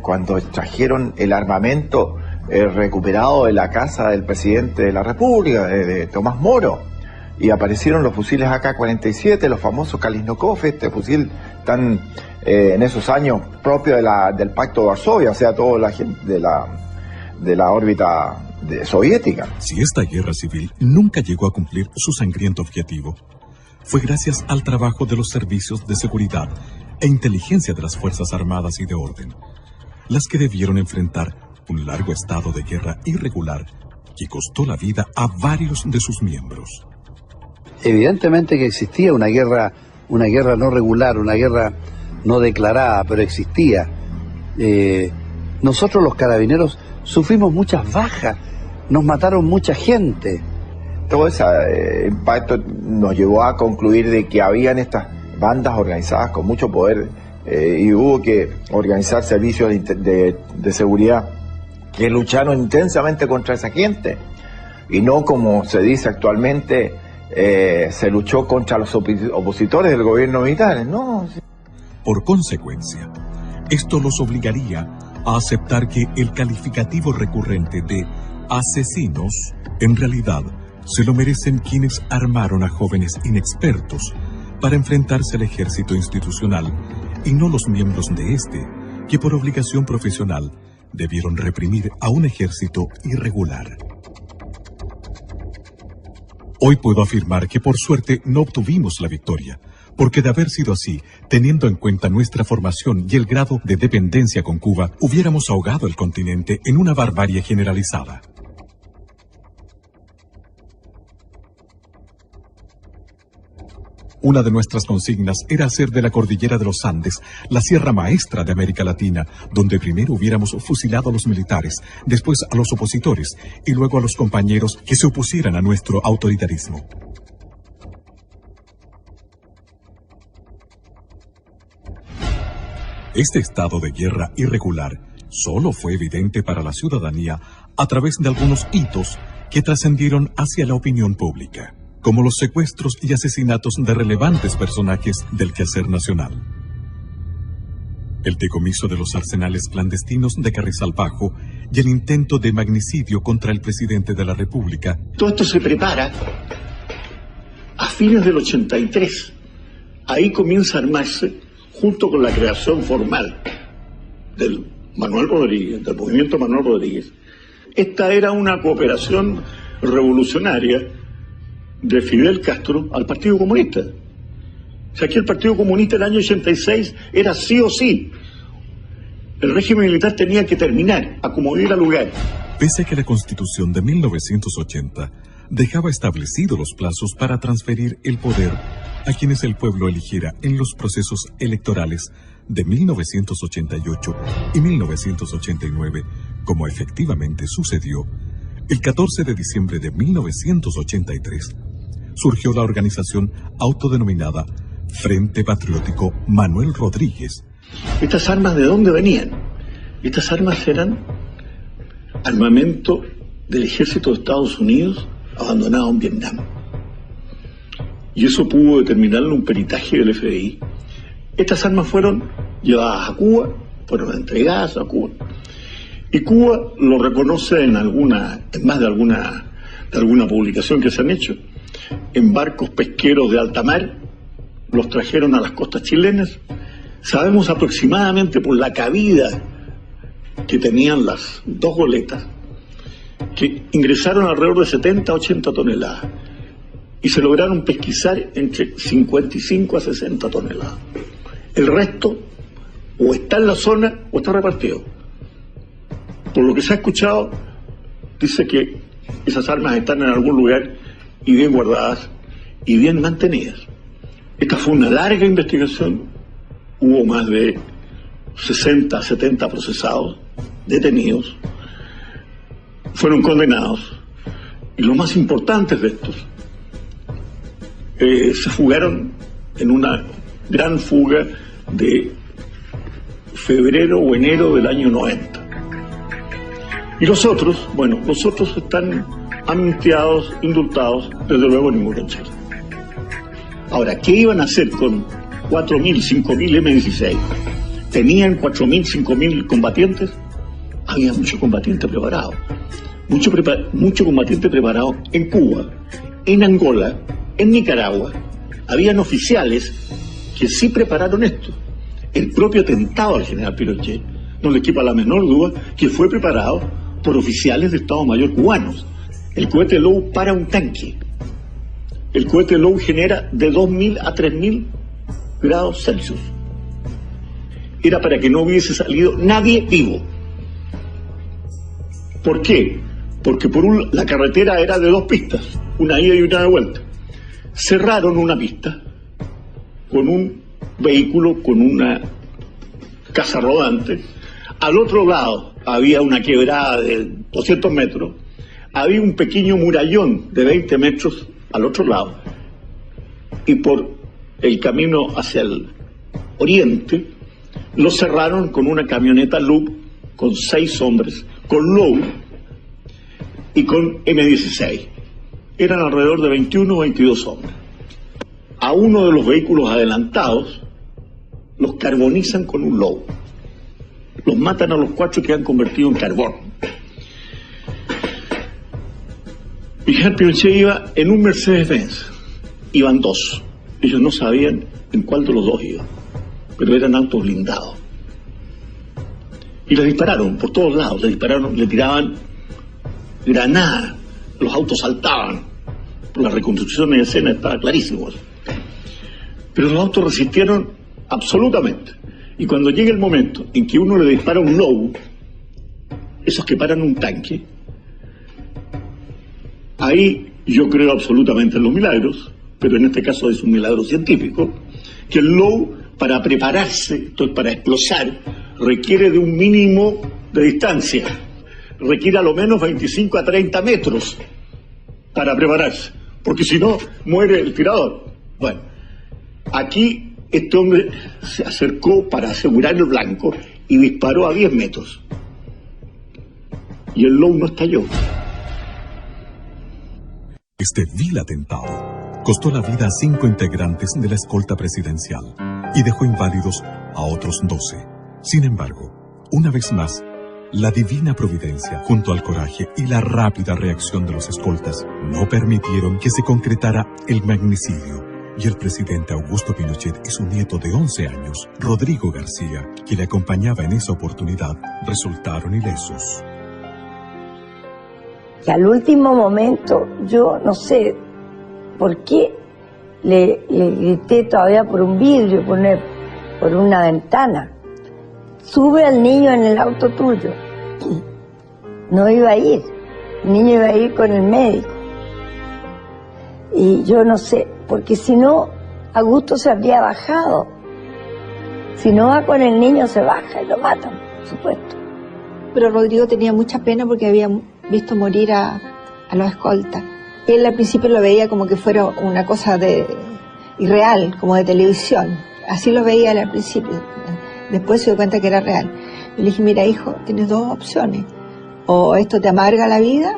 cuando trajeron el armamento recuperado de la casa del presidente de la República, de Tomás Moro, y aparecieron los fusiles AK-47, los famosos Kalashnikov, este fusil tan en esos años propio del Pacto de Varsovia, o sea, toda la gente de la órbita soviética. Si esta guerra civil nunca llegó a cumplir su sangriento objetivo, fue gracias al trabajo de los servicios de seguridad e inteligencia de las Fuerzas Armadas y de Orden, las que debieron enfrentar un largo estado de guerra irregular que costó la vida a varios de sus miembros. Evidentemente que existía una guerra no regular, una guerra no declarada, pero existía. Nosotros los carabineros sufrimos muchas bajas, nos mataron mucha gente. Todo ese impacto nos llevó a concluir de que habían estas bandas organizadas con mucho poder y hubo que organizar servicios de seguridad que lucharon intensamente contra esa gente y no como se dice actualmente se luchó contra los opositores del gobierno militar, ¿no? Por consecuencia, esto los obligaría a aceptar que el calificativo recurrente de asesinos en realidad se lo merecen quienes armaron a jóvenes inexpertos para enfrentarse al ejército institucional y no los miembros de este, que por obligación profesional debieron reprimir a un ejército irregular. Hoy puedo afirmar que por suerte no obtuvimos la victoria, porque de haber sido así, teniendo en cuenta nuestra formación y el grado de dependencia con Cuba, hubiéramos ahogado el continente en una barbarie generalizada. Una de nuestras consignas era hacer de la cordillera de los Andes la sierra maestra de América Latina, donde primero hubiéramos fusilado a los militares, después a los opositores y luego a los compañeros que se opusieran a nuestro autoritarismo. Este estado de guerra irregular solo fue evidente para la ciudadanía a través de algunos hitos que trascendieron hacia la opinión pública, como los secuestros y asesinatos de relevantes personajes del quehacer nacional. El decomiso de los arsenales clandestinos de Carrizal Bajo y el intento de magnicidio contra el presidente de la República. Todo esto se prepara a fines del 83. Ahí comienza a armarse, junto con la creación formal del Manuel Rodríguez, del movimiento Manuel Rodríguez. Esta era una cooperación revolucionaria de Fidel Castro al Partido Comunista. O sea, aquí el Partido Comunista en el año 86 era sí o sí. El régimen militar tenía que terminar, a como diera lugar. Pese a que la Constitución de 1980 dejaba establecidos los plazos para transferir el poder a quienes el pueblo eligiera en los procesos electorales de 1988 y 1989, como efectivamente sucedió, el 14 de diciembre de 1983, surgió la organización autodenominada Frente Patriótico Manuel Rodríguez. ¿Estas armas de dónde venían? Estas armas eran armamento del ejército de Estados Unidos abandonado en Vietnam. Y eso pudo determinarlo un peritaje del FBI, Estas armas fueron llevadas a Cuba, fueron entregadas a Cuba. Y Cuba lo reconoce en más de alguna publicación que se han hecho. En barcos pesqueros de alta mar, los trajeron a las costas chilenas. Sabemos aproximadamente por la cabida que tenían las dos goletas, que ingresaron alrededor de 70 a 80 toneladas y se lograron pesquisar entre 55 a 60 toneladas. El resto o está en la zona o está repartido. Por lo que se ha escuchado, dice que esas armas están en algún lugar y bien guardadas y bien mantenidas. Esta fue una larga investigación, hubo más de 60, 70 procesados, detenidos, fueron condenados, y los más importantes de estos se fugaron en una gran fuga de febrero o enero del año 90. Y los otros, los otros están amnistiados, indultados, desde luego ninguno en Chile. Ahora, ¿qué iban a hacer con 4.000, 5.000 M-16? ¿Tenían 4.000, 5.000 combatientes? Había mucho combatiente preparado. Mucho combatiente preparado en Cuba, en Angola, en Nicaragua. Habían oficiales que sí prepararon esto. El propio atentado al general Pinochet no le quepa la menor duda que fue preparado por oficiales de Estado Mayor cubanos. El cohete Low para un tanque. El cohete Low genera de 2.000 a 3.000 grados Celsius. Era para que no hubiese salido nadie vivo. ¿Por qué? Porque la carretera era de 2 pistas, una ida y una de vuelta. Cerraron una pista con un vehículo, con una casa rodante. Al otro lado había una quebrada de 200 metros, había un pequeño murallón de 20 metros al otro lado, y por el camino hacia el oriente lo cerraron con una camioneta Loop con 6 hombres, con Low y con M16. Eran alrededor de 21 o 22 hombres. A uno de los vehículos adelantados los carbonizan con un Low. Los matan a los 4 que han convertido en carbón. Miguel Pinochet iba en un Mercedes-Benz. Iban 2. Ellos no sabían en cuál de los 2 iban, pero eran autos blindados. Y les dispararon por todos lados. Le tiraban granadas. Los autos saltaban. La reconstrucción de escena estaba clarísimo. Pero los autos resistieron absolutamente. Y cuando llega el momento en que uno le dispara un Low, esos que paran un tanque, ahí yo creo absolutamente en los milagros, pero en este caso es un milagro científico, que el Low, para prepararse, entonces para explosar, requiere de un mínimo de distancia, requiere a lo menos 25 a 30 metros para prepararse, porque si no, muere el tirador. Bueno, aquí este hombre se acercó para asegurar el blanco y disparó a 10 metros. Y el Low no estalló. Este vil atentado costó la vida a 5 integrantes de la escolta presidencial y dejó inválidos a otros 12. Sin embargo, una vez más, la divina providencia, junto al coraje y la rápida reacción de los escoltas, no permitieron que se concretara el magnicidio, y el presidente Augusto Pinochet y su nieto de 11 años, Rodrigo García, que le acompañaba en esa oportunidad, resultaron ilesos. Y al último momento, yo no sé por qué le grité todavía por un vidrio, por una ventana: sube al niño en el auto tuyo. No iba a ir, el niño iba a ir con el médico. Y yo no sé, porque si no, Augusto se habría bajado. Si no va con el niño, se baja y lo matan, por supuesto. Pero Rodrigo tenía mucha pena porque había visto morir a los escoltas. Él al principio lo veía como que fuera una cosa irreal, como de televisión. Así lo veía él al principio. Después se dio cuenta que era real. Yo le dije: mira, hijo, tienes 2 opciones. O esto te amarga la vida,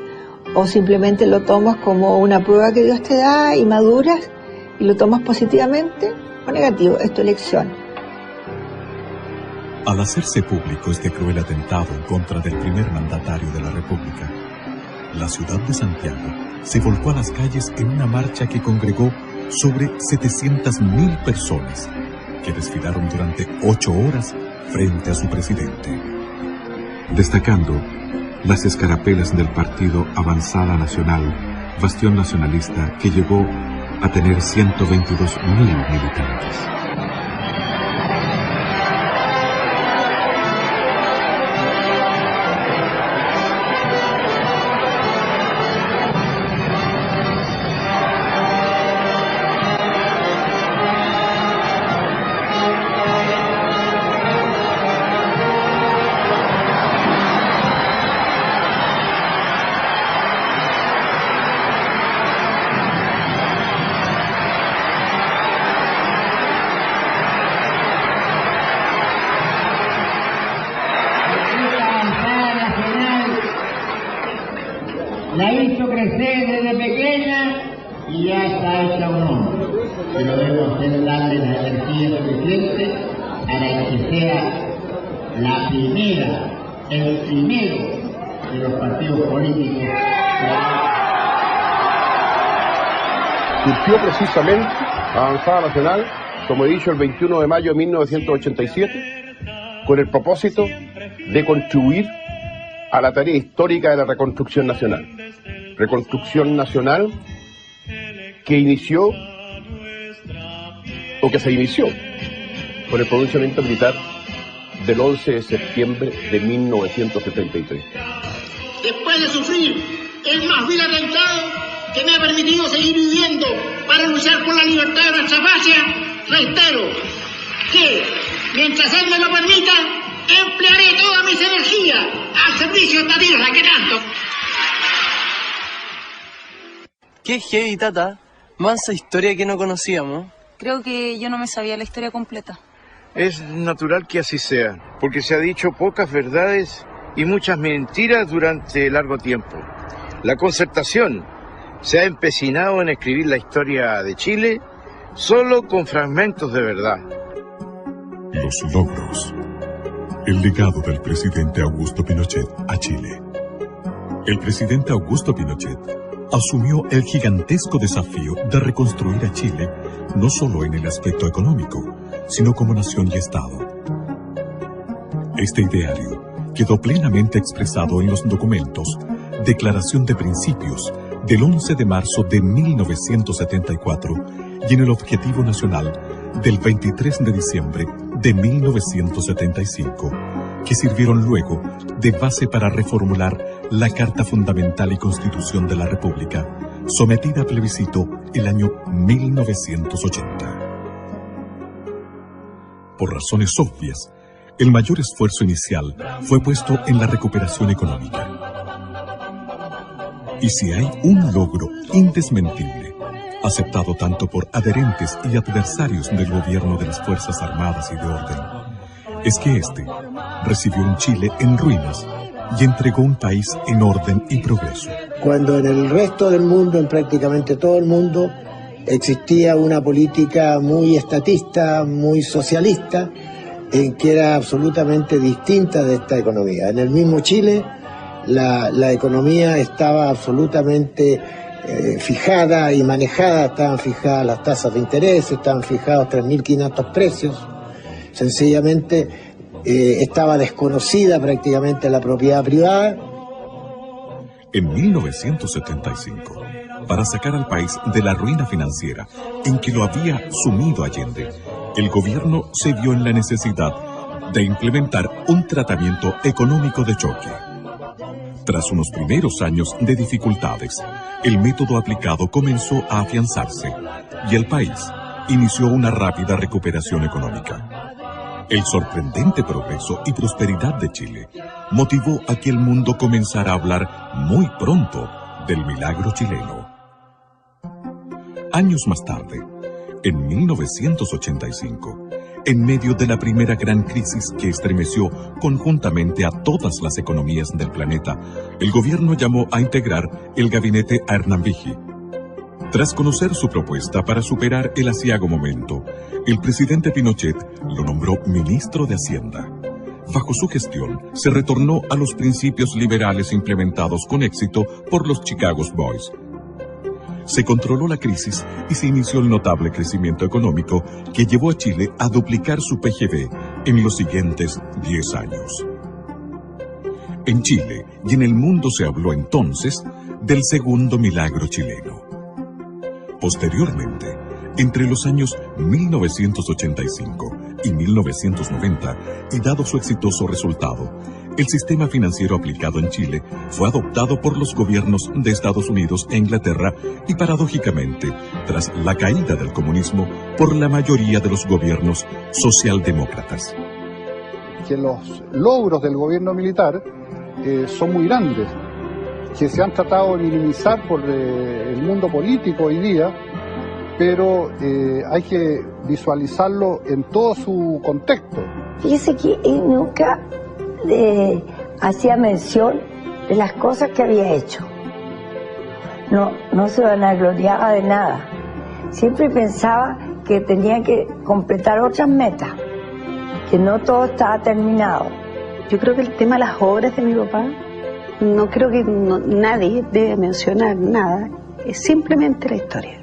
o simplemente lo tomas como una prueba que Dios te da y maduras y lo tomas positivamente o negativo. Es tu elección. Al hacerse público este cruel atentado en contra del primer mandatario de la República, la ciudad de Santiago se volcó a las calles en una marcha que congregó sobre 700.000 personas que desfilaron durante 8 horas frente a su presidente. Destacando las escarapelas del partido Avanzada Nacional, bastión nacionalista que llegó a tener 122.000 militantes. La hizo crecer desde pequeña y ya está hecha un hombre. Pero debemos darle la energía suficiente para que sea el primero de los partidos políticos. Surgió precisamente Avanzada Nacional, como he dicho, el 21 de mayo de 1987, con el propósito de contribuir a la tarea histórica de la reconstrucción nacional. Reconstrucción nacional que inició, o que se inició, con el pronunciamiento militar del 11 de septiembre de 1973. Después de sufrir el más vil atentado que me ha permitido seguir viviendo para luchar por la libertad de nuestra patria, reitero que, mientras él me lo permita, emplearé todas mis energías al servicio de esta tierra que tanto. Qué heavy, tata. Mansa historia que no conocíamos. Creo que yo no me sabía la historia completa. Es natural que así sea, porque se ha dicho pocas verdades y muchas mentiras durante largo tiempo. La Concertación se ha empecinado en escribir la historia de Chile solo con fragmentos de verdad. Los logros. El legado del presidente Augusto Pinochet a Chile. El presidente Augusto Pinochet asumió el gigantesco desafío de reconstruir a Chile no solo en el aspecto económico, sino como nación y Estado. Este ideario quedó plenamente expresado en los documentos Declaración de Principios del 11 de marzo de 1974 y en el Objetivo Nacional del 23 de diciembre de 1975, que sirvieron luego de base para reformular la Carta Fundamental y Constitución de la República, sometida a plebiscito el año 1980. Por razones obvias, el mayor esfuerzo inicial fue puesto en la recuperación económica. Y si hay un logro indesmentible, aceptado tanto por adherentes y adversarios del gobierno de las Fuerzas Armadas y de Orden, es que este recibió un Chile en ruinas y entregó un país en orden y progreso. Cuando en el resto del mundo, en prácticamente todo el mundo, existía una política muy estatista, muy socialista, en que era absolutamente distinta de esta economía. En el mismo Chile, la economía estaba absolutamente fijada y manejada, estaban fijadas las tasas de interés, estaban fijados 3.500 precios, sencillamente estaba desconocida prácticamente la propiedad privada. En 1975, para sacar al país de la ruina financiera en que lo había sumido Allende, el gobierno se vio en la necesidad de implementar un tratamiento económico de choque. Tras unos primeros años de dificultades, el método aplicado comenzó a afianzarse y el país inició una rápida recuperación económica. El sorprendente progreso y prosperidad de Chile motivó a que el mundo comenzara a hablar muy pronto del milagro chileno. Años más tarde, en 1985, en medio de la primera gran crisis que estremeció conjuntamente a todas las economías del planeta, el gobierno llamó a integrar el gabinete a Hernán Vigil. Tras conocer su propuesta para superar el aciago momento, el presidente Pinochet lo nombró ministro de Hacienda. Bajo su gestión, se retornó a los principios liberales implementados con éxito por los Chicago Boys. Se controló la crisis y se inició el notable crecimiento económico que llevó a Chile a duplicar su PGB en los siguientes 10 años. En Chile y en el mundo se habló entonces del segundo milagro chileno. Posteriormente, entre los años 1985 y 1990, y dado su exitoso resultado, el sistema financiero aplicado en Chile fue adoptado por los gobiernos de Estados Unidos e Inglaterra y, paradójicamente, tras la caída del comunismo, por la mayoría de los gobiernos socialdemócratas. Que los logros del gobierno militar son muy grandes, que se han tratado de minimizar por el mundo político hoy día, pero hay que visualizarlo en todo su contexto. Fíjese que él nunca hacía mención de las cosas que había hecho. No se vanagloriaba de nada. Siempre pensaba que tenía que completar otras metas, que no todo estaba terminado. Yo creo que el tema de las obras de mi papá, no creo que nadie debe mencionar nada, es simplemente la historia.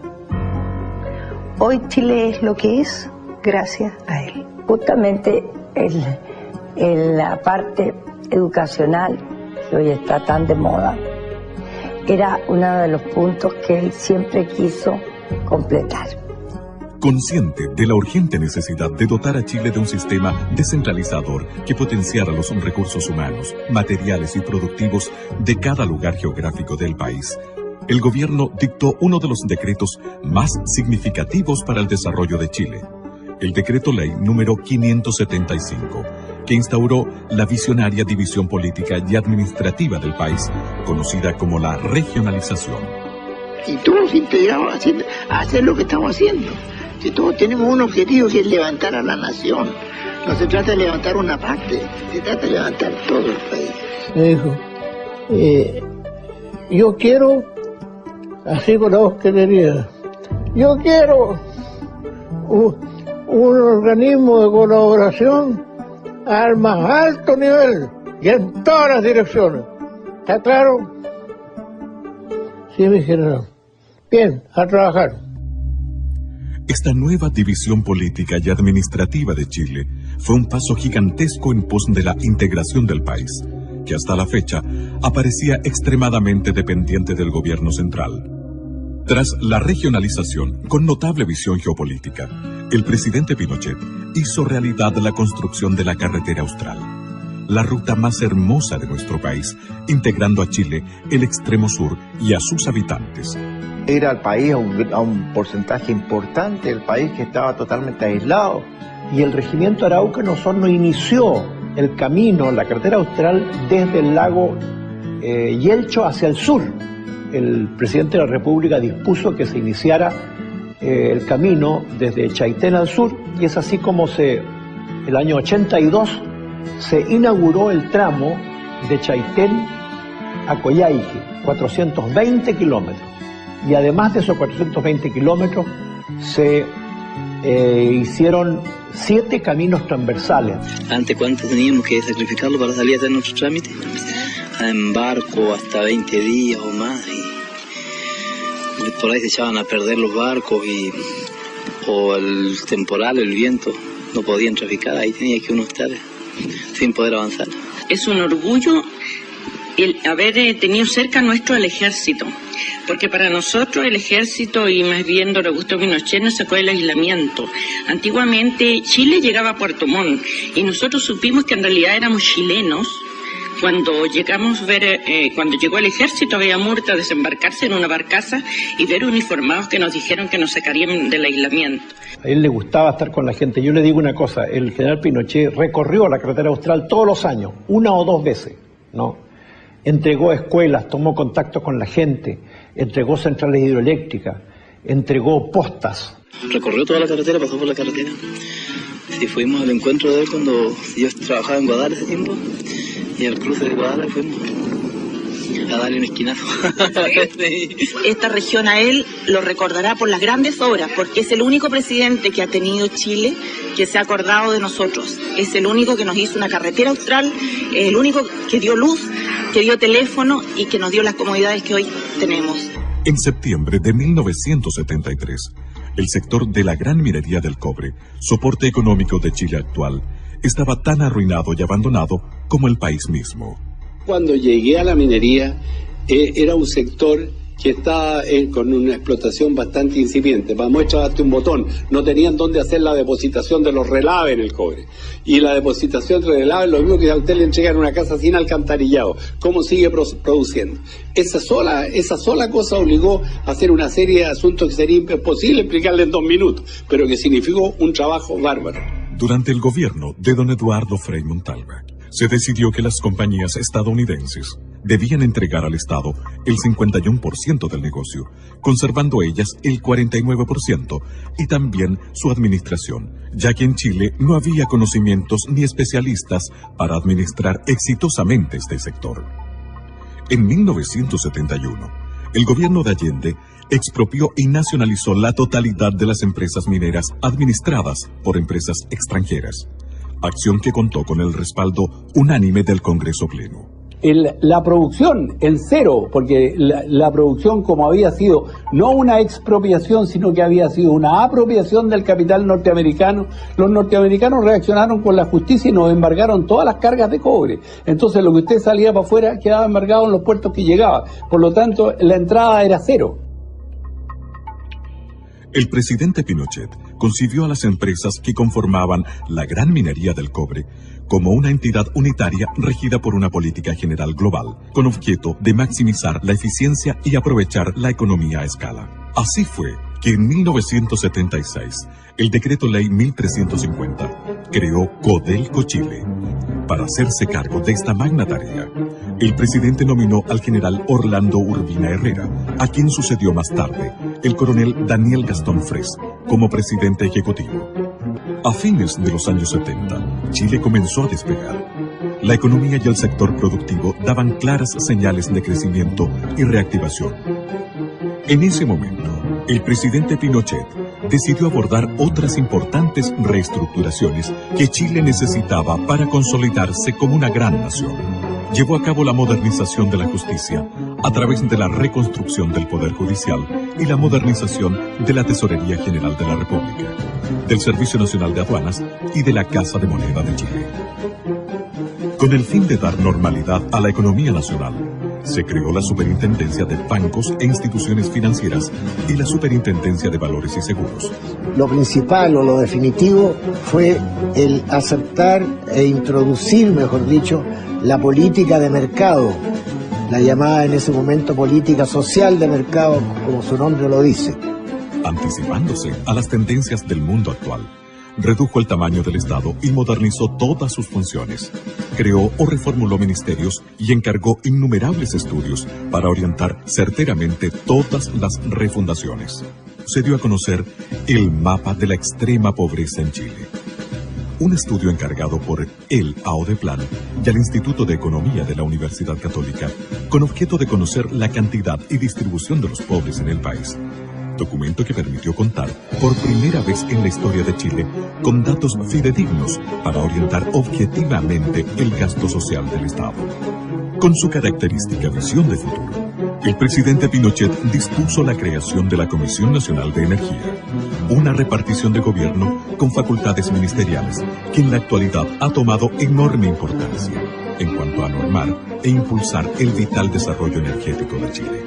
Hoy Chile es lo que es gracias a él. Justamente en la parte educacional, que hoy está tan de moda, era uno de los puntos que él siempre quiso completar. Consciente de la urgente necesidad de dotar a Chile de un sistema descentralizador que potenciara los recursos humanos, materiales y productivos de cada lugar geográfico del país, el gobierno dictó uno de los decretos más significativos para el desarrollo de Chile, el Decreto Ley número 575, que instauró la visionaria división política y administrativa del país, conocida como la regionalización. Y todos integramos a hacer lo que estamos haciendo. Si todos tenemos un objetivo que es levantar a la nación. No se trata de levantar una parte, se trata de levantar todo el país. Me dijo, yo quiero, así con la voz que tenía, yo quiero un organismo de colaboración al más alto nivel y en todas las direcciones. ¿Está claro? Sí, mi general. Bien, a trabajar. Esta nueva división política y administrativa de Chile fue un paso gigantesco en pos de la integración del país, que hasta la fecha aparecía extremadamente dependiente del gobierno central. Tras la regionalización, con notable visión geopolítica, el presidente Pinochet hizo realidad la construcción de la carretera austral, la ruta más hermosa de nuestro país, integrando a Chile, el extremo sur y a sus habitantes. Era el país a un porcentaje importante del país que estaba totalmente aislado. Y el regimiento Araucano Osorno inició el camino, la carretera austral, desde el lago Yelcho hacia el sur. El presidente de la República dispuso que se iniciara el camino desde Chaitén al sur, y es así como el año 82 se inauguró el tramo de Chaitén a Coyhaique, 420 kilómetros. Y además de esos 420 kilómetros se hicieron 7 caminos transversales. ¿Antes cuánto teníamos que sacrificarlo para salir a hacer nuestro trámite? En barco hasta 20 días o más. Y por ahí se echaban a perder los barcos o el temporal, el viento, no podían traficar. Ahí tenía que uno estar sin poder avanzar. Es un orgullo el haber tenido cerca nuestro el ejército, porque para nosotros el ejército, y más bien don Augusto Pinochet, nos sacó del aislamiento. Antiguamente Chile llegaba a Puerto Montt y nosotros supimos que en realidad éramos chilenos cuando llegamos a ver, cuando llegó el ejército había muerto a desembarcarse en una barcaza y ver uniformados que nos dijeron que nos sacarían del aislamiento. A él le gustaba estar con la gente. Yo le digo una cosa, el general Pinochet recorrió la carretera austral todos los años, 1 o 2 veces, ¿no? Entregó escuelas, tomó contacto con la gente, entregó centrales hidroeléctricas, entregó postas. Recorrió toda la carretera, pasó por la carretera. Sí, fuimos al encuentro de él cuando yo trabajaba en Guadalajara ese tiempo, y al cruce de Guadalajara fuimos. a darle un esquinazo. Esta región a él lo recordará por las grandes obras, porque es el único presidente que ha tenido Chile que se ha acordado de nosotros. Es el único que nos hizo una carretera austral, es el único que dio luz, que dio teléfono y que nos dio las comodidades que hoy tenemos. En septiembre de 1973, el sector de la gran minería del cobre, soporte económico de Chile actual, estaba tan arruinado y abandonado como el país mismo. Cuando llegué a la minería, era un sector que estaba con una explotación bastante incipiente. Para muestra, date un botón. No tenían dónde hacer la depositación de los relaves en el cobre. Y la depositación de relaves, lo mismo que a usted le entregan una casa sin alcantarillado. ¿Cómo sigue produciendo? Esa sola cosa obligó a hacer una serie de asuntos que sería imposible explicarle en 2 minutos, pero que significó un trabajo bárbaro. Durante el gobierno de don Eduardo Frei Montalva, se decidió que las compañías estadounidenses debían entregar al Estado el 51% del negocio, conservando ellas el 49% y también su administración, ya que en Chile no había conocimientos ni especialistas para administrar exitosamente este sector. En 1971, el gobierno de Allende expropió y nacionalizó la totalidad de las empresas mineras administradas por empresas extranjeras, acción que contó con el respaldo unánime del Congreso Pleno. La producción en cero, porque la producción, como había sido no una expropiación, sino que había sido una apropiación del capital norteamericano, los norteamericanos reaccionaron con la justicia y nos embargaron todas las cargas de cobre. Entonces lo que usted salía para afuera quedaba embargado en los puertos que llegaba. Por lo tanto, la entrada era cero. El presidente Pinochet concibió a las empresas que conformaban la gran minería del cobre como una entidad unitaria regida por una política general global, con objeto de maximizar la eficiencia y aprovechar la economía a escala. Así fue que en 1976, el Decreto Ley 1350 creó Codelco Chile. Para hacerse cargo de esta magna tarea, el presidente nominó al general Orlando Urbina Herrera, a quien sucedió más tarde el coronel Daniel Gastón Fres, como presidente ejecutivo. A fines de los años 70, Chile comenzó a despegar. La economía y el sector productivo daban claras señales de crecimiento y reactivación. En ese momento, el presidente Pinochet decidió abordar otras importantes reestructuraciones que Chile necesitaba para consolidarse como una gran nación. Llevó a cabo la modernización de la justicia a través de la reconstrucción del Poder Judicial y la modernización de la Tesorería General de la República, del Servicio Nacional de Aduanas y de la Casa de Moneda de Chile. Con el fin de dar normalidad a la economía nacional, se creó la Superintendencia de Bancos e Instituciones Financieras y la Superintendencia de Valores y Seguros. Lo principal o lo definitivo fue el aceptar e introducir, mejor dicho, la política de mercado, la llamada en ese momento política social de mercado, como su nombre lo dice. Anticipándose a las tendencias del mundo actual, redujo el tamaño del Estado y modernizó todas sus funciones. Creó o reformuló ministerios y encargó innumerables estudios para orientar certeramente todas las refundaciones. Se dio a conocer el mapa de la extrema pobreza en Chile. Un estudio encargado por el AODEPLAN y al Instituto de Economía de la Universidad Católica, con objeto de conocer la cantidad y distribución de los pobres en el país. Documento que permitió contar por primera vez en la historia de Chile con datos fidedignos para orientar objetivamente el gasto social del Estado. Con su característica visión de futuro, el presidente Pinochet dispuso la creación de la Comisión Nacional de Energía, una repartición de gobierno con facultades ministeriales que en la actualidad ha tomado enorme importancia en cuanto a normar e impulsar el vital desarrollo energético de Chile.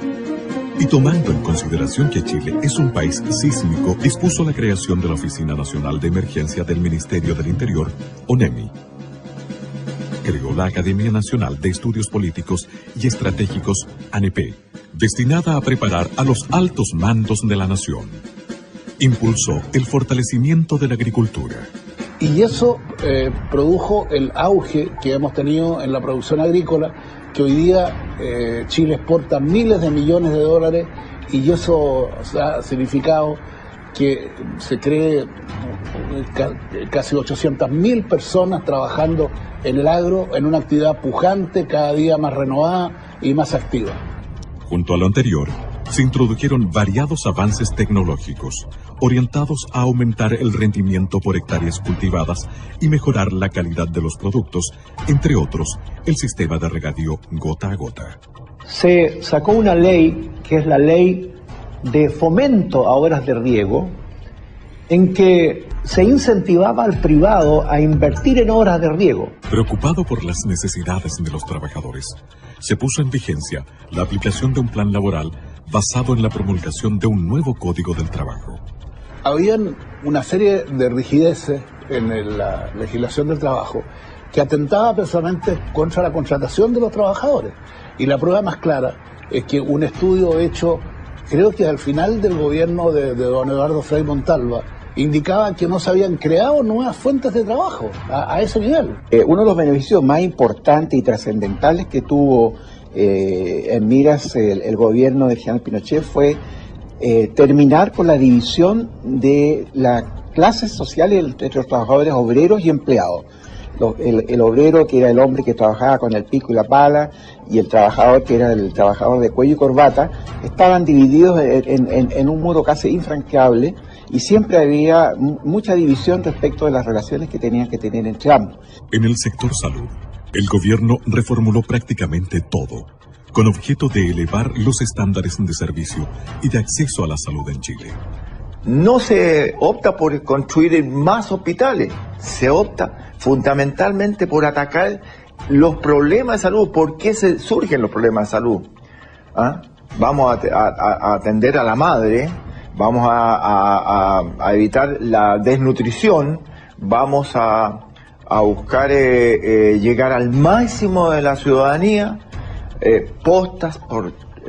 Y tomando en consideración que Chile es un país sísmico, dispuso la creación de la Oficina Nacional de Emergencia del Ministerio del Interior, ONEMI. Creó la Academia Nacional de Estudios Políticos y Estratégicos, ANEP, destinada a preparar a los altos mandos de la nación. Impulsó el fortalecimiento de la agricultura. Y eso produjo el auge que hemos tenido en la producción agrícola, que hoy día Chile exporta miles de millones de dólares, y eso ha significado que se cree casi 800.000 personas trabajando en el agro, en una actividad pujante, cada día más renovada y más activa. Junto a lo anterior, se introdujeron variados avances tecnológicos orientados a aumentar el rendimiento por hectáreas cultivadas y mejorar la calidad de los productos, entre otros, el sistema de regadío gota a gota. Se sacó una ley, que es la ley de fomento a obras de riego, en que se incentivaba al privado a invertir en obras de riego. Preocupado por las necesidades de los trabajadores, se puso en vigencia la aplicación de un plan laboral basado en la promulgación de un nuevo Código del Trabajo. Habían una serie de rigideces en la legislación del trabajo que atentaba precisamente contra la contratación de los trabajadores. Y la prueba más clara es que un estudio hecho, creo que al final del gobierno de don Eduardo Frei Montalva, indicaba que no se habían creado nuevas fuentes de trabajo a ese nivel. Uno de los beneficios más importantes y trascendentales que tuvo en miras el gobierno del general Pinochet fue terminar con la división de las clases sociales entre los trabajadores obreros y empleados. El obrero, que era el hombre que trabajaba con el pico y la pala, y el trabajador, que era el trabajador de cuello y corbata, estaban divididos en un modo casi infranqueable, y siempre había mucha división respecto de las relaciones que tenían que tener entre ambos. En el sector salud, el gobierno reformuló prácticamente todo, con objeto de elevar los estándares de servicio y de acceso a la salud en Chile. No se opta por construir más hospitales, se opta fundamentalmente por atacar los problemas de salud. ¿Por qué surgen los problemas de salud? Vamos a atender a la madre, vamos a evitar la desnutrición, vamos a buscar llegar al máximo de la ciudadanía, postas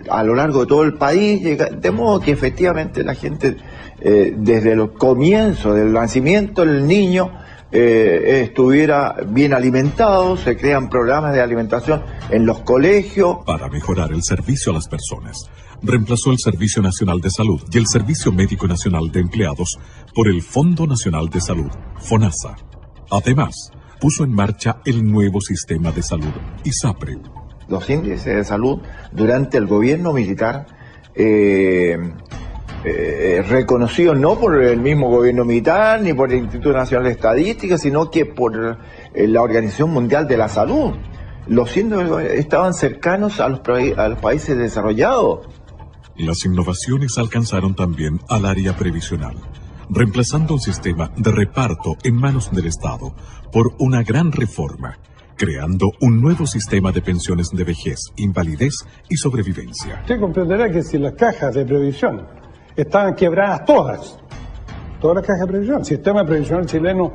a lo largo de todo el país, de modo que efectivamente la gente, desde el comienzo del nacimiento del niño, estuviera bien alimentado. Se crean programas de alimentación en los colegios. Para mejorar el servicio a las personas, reemplazó el Servicio Nacional de Salud y el Servicio Médico Nacional de Empleados por el Fondo Nacional de Salud, FONASA. Además, puso en marcha el nuevo sistema de salud, ISAPRE. Los índices de salud durante el gobierno militar, reconocidos no por el mismo gobierno militar ni por el Instituto Nacional de Estadística, sino que por la Organización Mundial de la Salud. Los índices estaban cercanos a los países desarrollados. Las innovaciones alcanzaron también al área previsional, reemplazando un sistema de reparto en manos del Estado por una gran reforma, creando un nuevo sistema de pensiones de vejez, invalidez y sobrevivencia. Usted comprenderá que si las cajas de previsión estaban quebradas todas las cajas de previsión, el sistema previsional chileno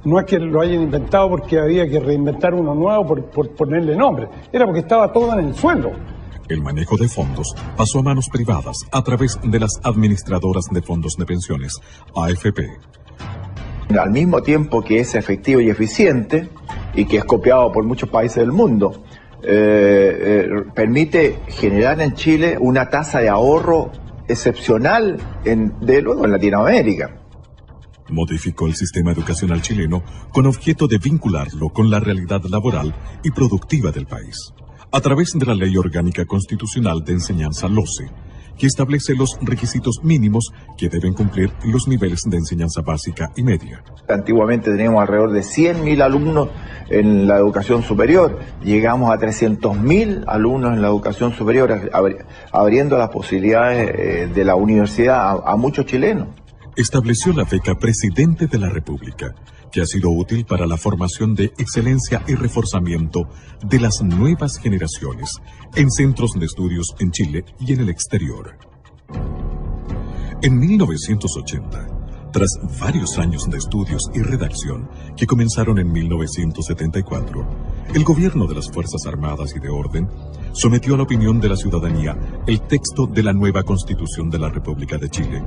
no es que lo hayan inventado porque había que reinventar uno nuevo por ponerle nombre, era porque estaba todo en el suelo. El manejo de fondos pasó a manos privadas a través de las administradoras de fondos de pensiones, AFP. Al mismo tiempo que es efectivo y eficiente, y que es copiado por muchos países del mundo, permite generar en Chile una tasa de ahorro excepcional, de luego en Latinoamérica. Modificó el sistema educacional chileno con objeto de vincularlo con la realidad laboral y productiva del país, a través de la Ley Orgánica Constitucional de Enseñanza LOCE, que establece los requisitos mínimos que deben cumplir los niveles de enseñanza básica y media. Antiguamente teníamos alrededor de 100.000 alumnos en la educación superior, llegamos a 300.000 alumnos en la educación superior, abriendo las posibilidades de la universidad a muchos chilenos. Estableció la beca Presidente de la República, que ha sido útil para la formación de excelencia y reforzamiento de las nuevas generaciones en centros de estudios en Chile y en el exterior. En 1980, tras varios años de estudios y redacción que comenzaron en 1974, el gobierno de las Fuerzas Armadas y de Orden sometió a la opinión de la ciudadanía el texto de la nueva Constitución de la República de Chile,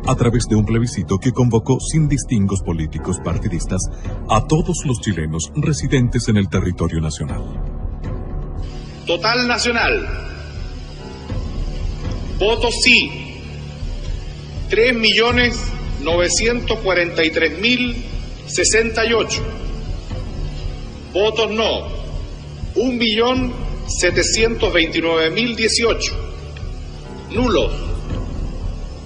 a través de un plebiscito que convocó sin distingos políticos partidistas a todos los chilenos residentes en el territorio nacional. Total nacional. Votos sí, 3.200.000. 943.068. Votos no, 1.729.018. Nulos,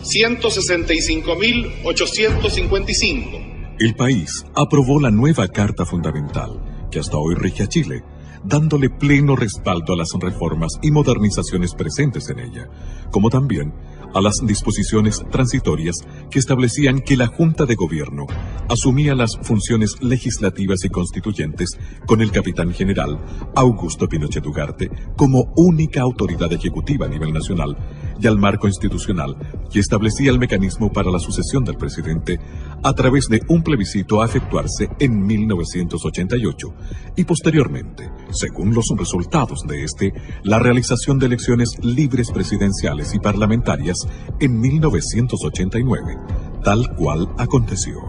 165.855. El país aprobó la nueva Carta Fundamental, que hasta hoy rige a Chile, dándole pleno respaldo a las reformas y modernizaciones presentes en ella, como también a las disposiciones transitorias que establecían que la Junta de Gobierno asumía las funciones legislativas y constituyentes con el capitán general Augusto Pinochet Ugarte como única autoridad ejecutiva a nivel nacional, y al marco institucional que establecía el mecanismo para la sucesión del presidente a través de un plebiscito a efectuarse en 1988 y posteriormente, según los resultados de este, la realización de elecciones libres presidenciales y parlamentarias en 1989, tal cual aconteció.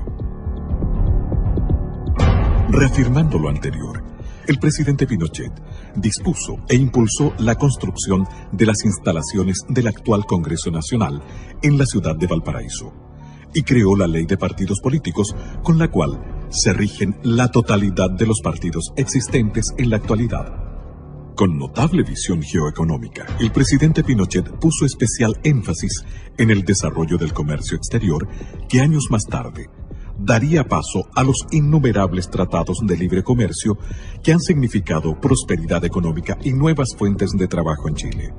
Reafirmando lo anterior, el presidente Pinochet dispuso e impulsó la construcción de las instalaciones del actual Congreso Nacional en la ciudad de Valparaíso y creó la ley de partidos políticos con la cual se rigen la totalidad de los partidos existentes en la actualidad. Con notable visión geoeconómica, el presidente Pinochet puso especial énfasis en el desarrollo del comercio exterior que años más tarde daría paso a los innumerables tratados de libre comercio que han significado prosperidad económica y nuevas fuentes de trabajo en Chile.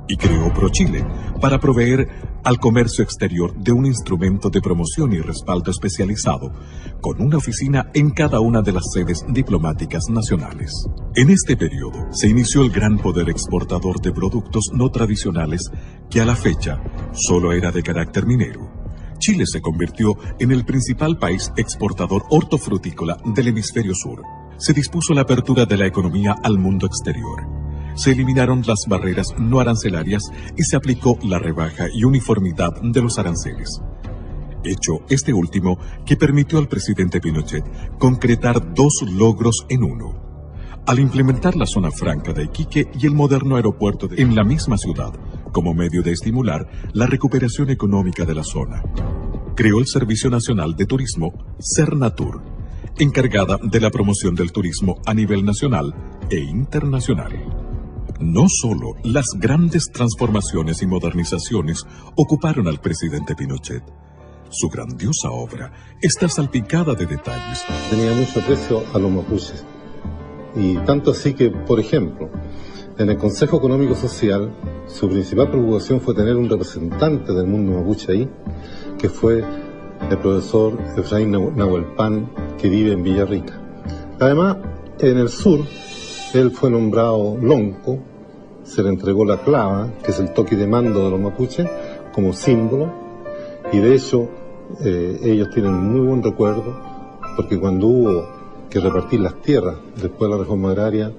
Y creó ProChile para proveer al comercio exterior de un instrumento de promoción y respaldo especializado, con una oficina en cada una de las sedes diplomáticas nacionales. En este periodo se inició el gran poder exportador de productos no tradicionales que a la fecha solo era de carácter minero. Chile se convirtió en el principal país exportador hortofrutícola del hemisferio sur. Se dispuso la apertura de la economía al mundo exterior. Se eliminaron las barreras no arancelarias y se aplicó la rebaja y uniformidad de los aranceles. Hecho este último que permitió al presidente Pinochet concretar dos logros en uno. Al implementar la zona franca de Iquique y el moderno aeropuerto en la misma ciudad, como medio de estimular la recuperación económica de la zona. Creó el Servicio Nacional de Turismo, Sernatur, encargada de la promoción del turismo a nivel nacional e internacional. No solo las grandes transformaciones y modernizaciones ocuparon al presidente Pinochet. Su grandiosa obra está salpicada de detalles. Tenía mucho aprecio a los mapuches. Y tanto así que, por ejemplo, en el Consejo Económico Social, su principal preocupación fue tener un representante del mundo mapuche ahí, que fue el profesor Efraín Nahuelpan, que vive en Villarrica. Además, en el sur, él fue nombrado lonco, se le entregó la clava, que es el toque de mando de los mapuches, como símbolo, y de hecho, ellos tienen muy buen recuerdo, porque cuando hubo que repartir las tierras después de la reforma agraria,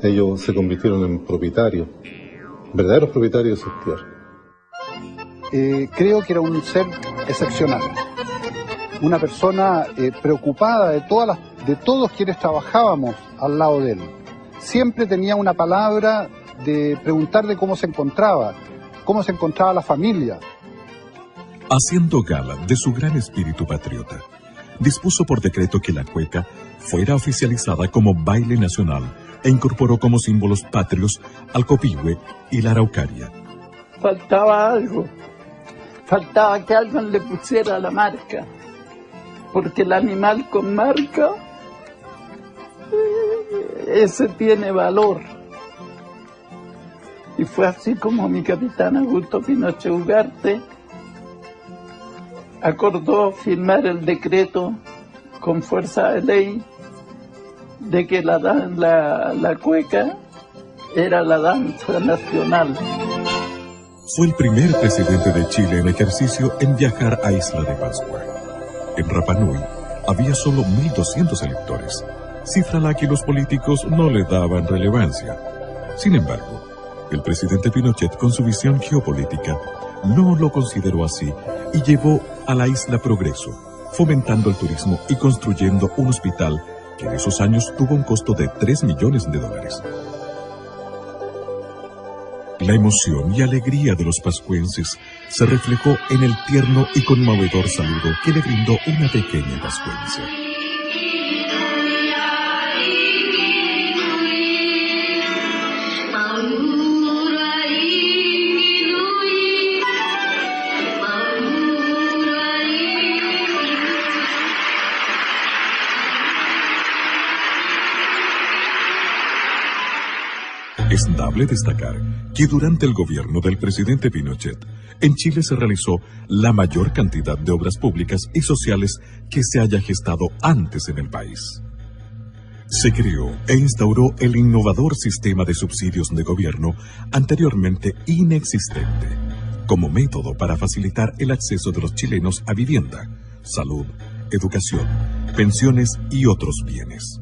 ellos se convirtieron en propietarios, verdaderos propietarios de sus tierras. Creo que era un ser excepcional, una persona preocupada de todos quienes trabajábamos al lado de él. Siempre tenía una palabra de preguntarle cómo se encontraba la familia. Haciendo gala de su gran espíritu patriota, dispuso por decreto que la cueca fuera oficializada como baile nacional e incorporó como símbolos patrios al copihue y la araucaria. Faltaba algo, faltaba que alguien le pusiera la marca, porque el animal con marca, ese tiene valor. Y fue así como mi capitán Augusto Pinochet Ugarte acordó firmar el decreto con fuerza de ley de que la cueca era la danza nacional. Fue el primer presidente de Chile en ejercicio en viajar a Isla de Pascua. En Rapa Nui había solo 1.200 electores, cifra a la que los políticos no le daban relevancia. Sin embargo, el presidente Pinochet, con su visión geopolítica, no lo consideró así y llevó a la isla progreso, fomentando el turismo y construyendo un hospital que en esos años tuvo un costo de $3 millones. La emoción y alegría de los pascuenses se reflejó en el tierno y conmovedor saludo que le brindó una pequeña pascuense. Es dable destacar que durante el gobierno del presidente Pinochet, en Chile se realizó la mayor cantidad de obras públicas y sociales que se haya gestado antes en el país. Se creó e instauró el innovador sistema de subsidios de gobierno anteriormente inexistente, como método para facilitar el acceso de los chilenos a vivienda, salud, educación, pensiones y otros bienes.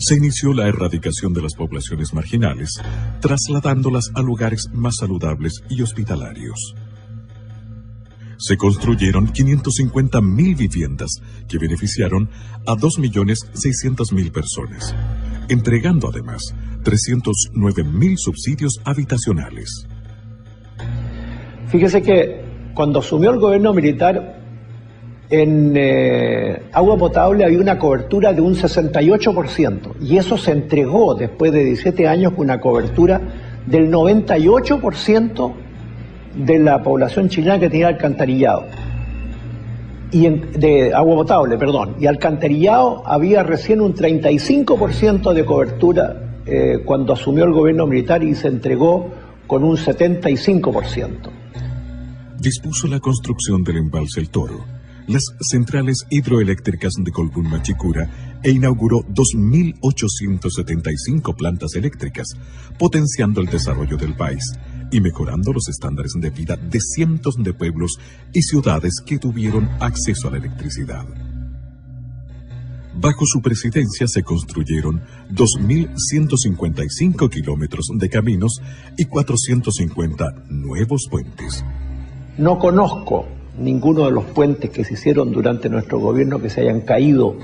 Se inició la erradicación de las poblaciones marginales, trasladándolas a lugares más saludables y hospitalarios. Se construyeron 550.000 viviendas que beneficiaron a 2.600.000 personas, entregando además 309.000 subsidios habitacionales. Fíjese que cuando asumió el gobierno militar, en agua potable había una cobertura de un 68%, y eso se entregó después de 17 años con una cobertura del 98% de la población chilena que tenía alcantarillado. De agua potable, perdón. Y alcantarillado había recién un 35% de cobertura cuando asumió el gobierno militar, y se entregó con un 75%. Dispuso la construcción del embalse El Toro, las centrales hidroeléctricas de Colbún Machicura, e inauguró 2.875 plantas eléctricas, potenciando el desarrollo del país y mejorando los estándares de vida de cientos de pueblos y ciudades que tuvieron acceso a la electricidad. Bajo su presidencia se construyeron 2.155 kilómetros de caminos y 450 nuevos puentes. No conozco ninguno de los puentes que se hicieron durante nuestro gobierno que se hayan caído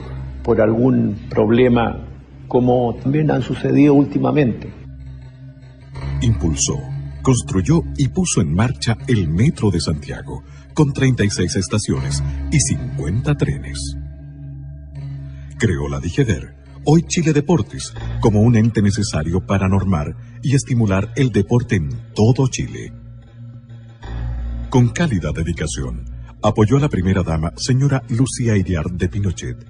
por algún problema, como también han sucedido últimamente. Impulsó, construyó y puso en marcha el Metro de Santiago, con 36 estaciones y 50 trenes. Creó la DIGEDER, hoy Chile Deportes, como un ente necesario para normar y estimular el deporte en todo Chile. Con cálida dedicación, apoyó a la primera dama, señora Lucía Iriart de Pinochet,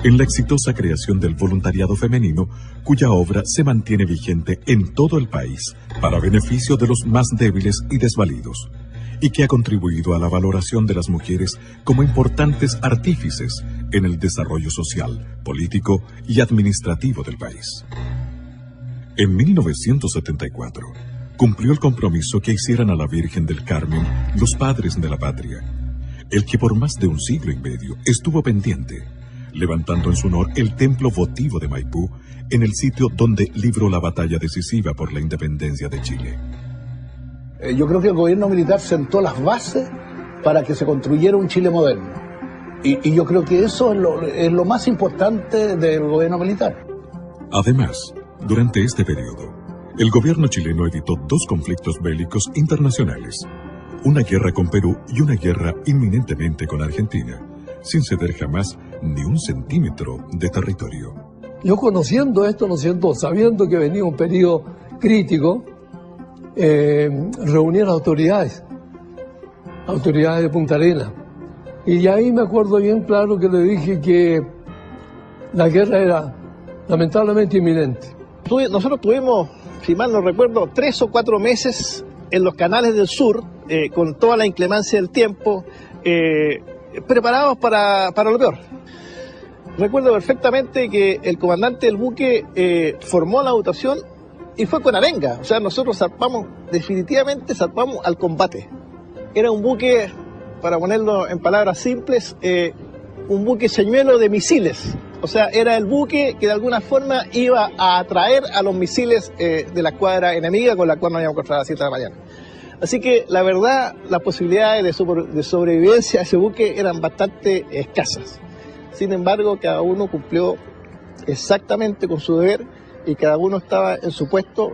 en la exitosa creación del voluntariado femenino, cuya obra se mantiene vigente en todo el país para beneficio de los más débiles y desvalidos, y que ha contribuido a la valoración de las mujeres como importantes artífices en el desarrollo social, político y administrativo del país. En 1974, cumplió el compromiso que hicieran a la Virgen del Carmen los padres de la patria, el que por más de un siglo y medio estuvo pendiente, levantando en su honor el templo votivo de Maipú, en el sitio donde libró la batalla decisiva por la independencia de Chile. Yo creo que el gobierno militar sentó las bases para que se construyera un Chile moderno. Y yo creo que eso es lo más importante del gobierno militar. Además, durante este periodo, el gobierno chileno evitó dos conflictos bélicos internacionales, una guerra con Perú y una guerra inminentemente con Argentina, sin ceder jamás ni un centímetro de territorio. Yo conociendo esto, sabiendo que venía un periodo crítico, reuní a las autoridades de Punta Arenas, y ahí me acuerdo bien claro que le dije que la guerra era lamentablemente inminente. Nosotros tuvimos, si mal no recuerdo, 3 o 4 meses en los canales del sur, con toda la inclemencia del tiempo, preparados para lo peor. Recuerdo perfectamente que el comandante del buque formó la dotación y fue con arenga. O sea, nosotros definitivamente zarpamos al combate. Era un buque, para ponerlo en palabras simples, un buque señuelo de misiles. O sea, era el buque que de alguna forma iba a atraer a los misiles de la escuadra enemiga, con la cual nos íbamos a encontrar a las 7 de la mañana. Así que, la verdad, las posibilidades de sobrevivencia de ese buque eran bastante escasas. Sin embargo, cada uno cumplió exactamente con su deber y cada uno estaba en su puesto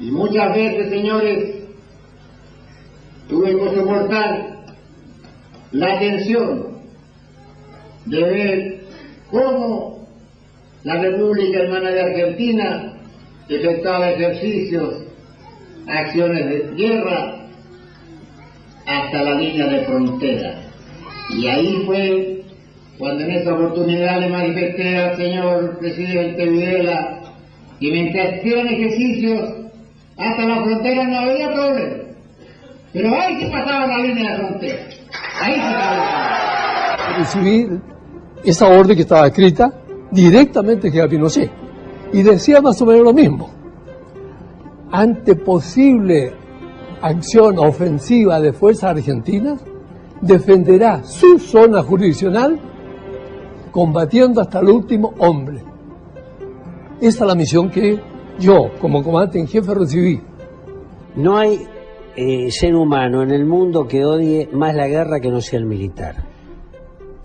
Y muchas veces, señores, tuve que soportar la tensión de ver cómo la República Hermana de Argentina efectuaba ejercicios, acciones de guerra hasta la línea de frontera. Y ahí fue cuando en esa oportunidad le manifesté al señor presidente Videla que mientras hacían ejercicios hasta la frontera no había problema, pero ahí se pasaba la línea de frontera, ahí se pasaba. Recibí esa orden que estaba escrita directamente que a Pinochet y decía más o menos lo mismo: ante posible acción ofensiva de fuerzas argentinas, defenderá su zona jurisdiccional combatiendo hasta el último hombre. Esta es la misión que yo, como comandante en jefe, recibí. No hay ser humano en el mundo que odie más la guerra que no sea el militar,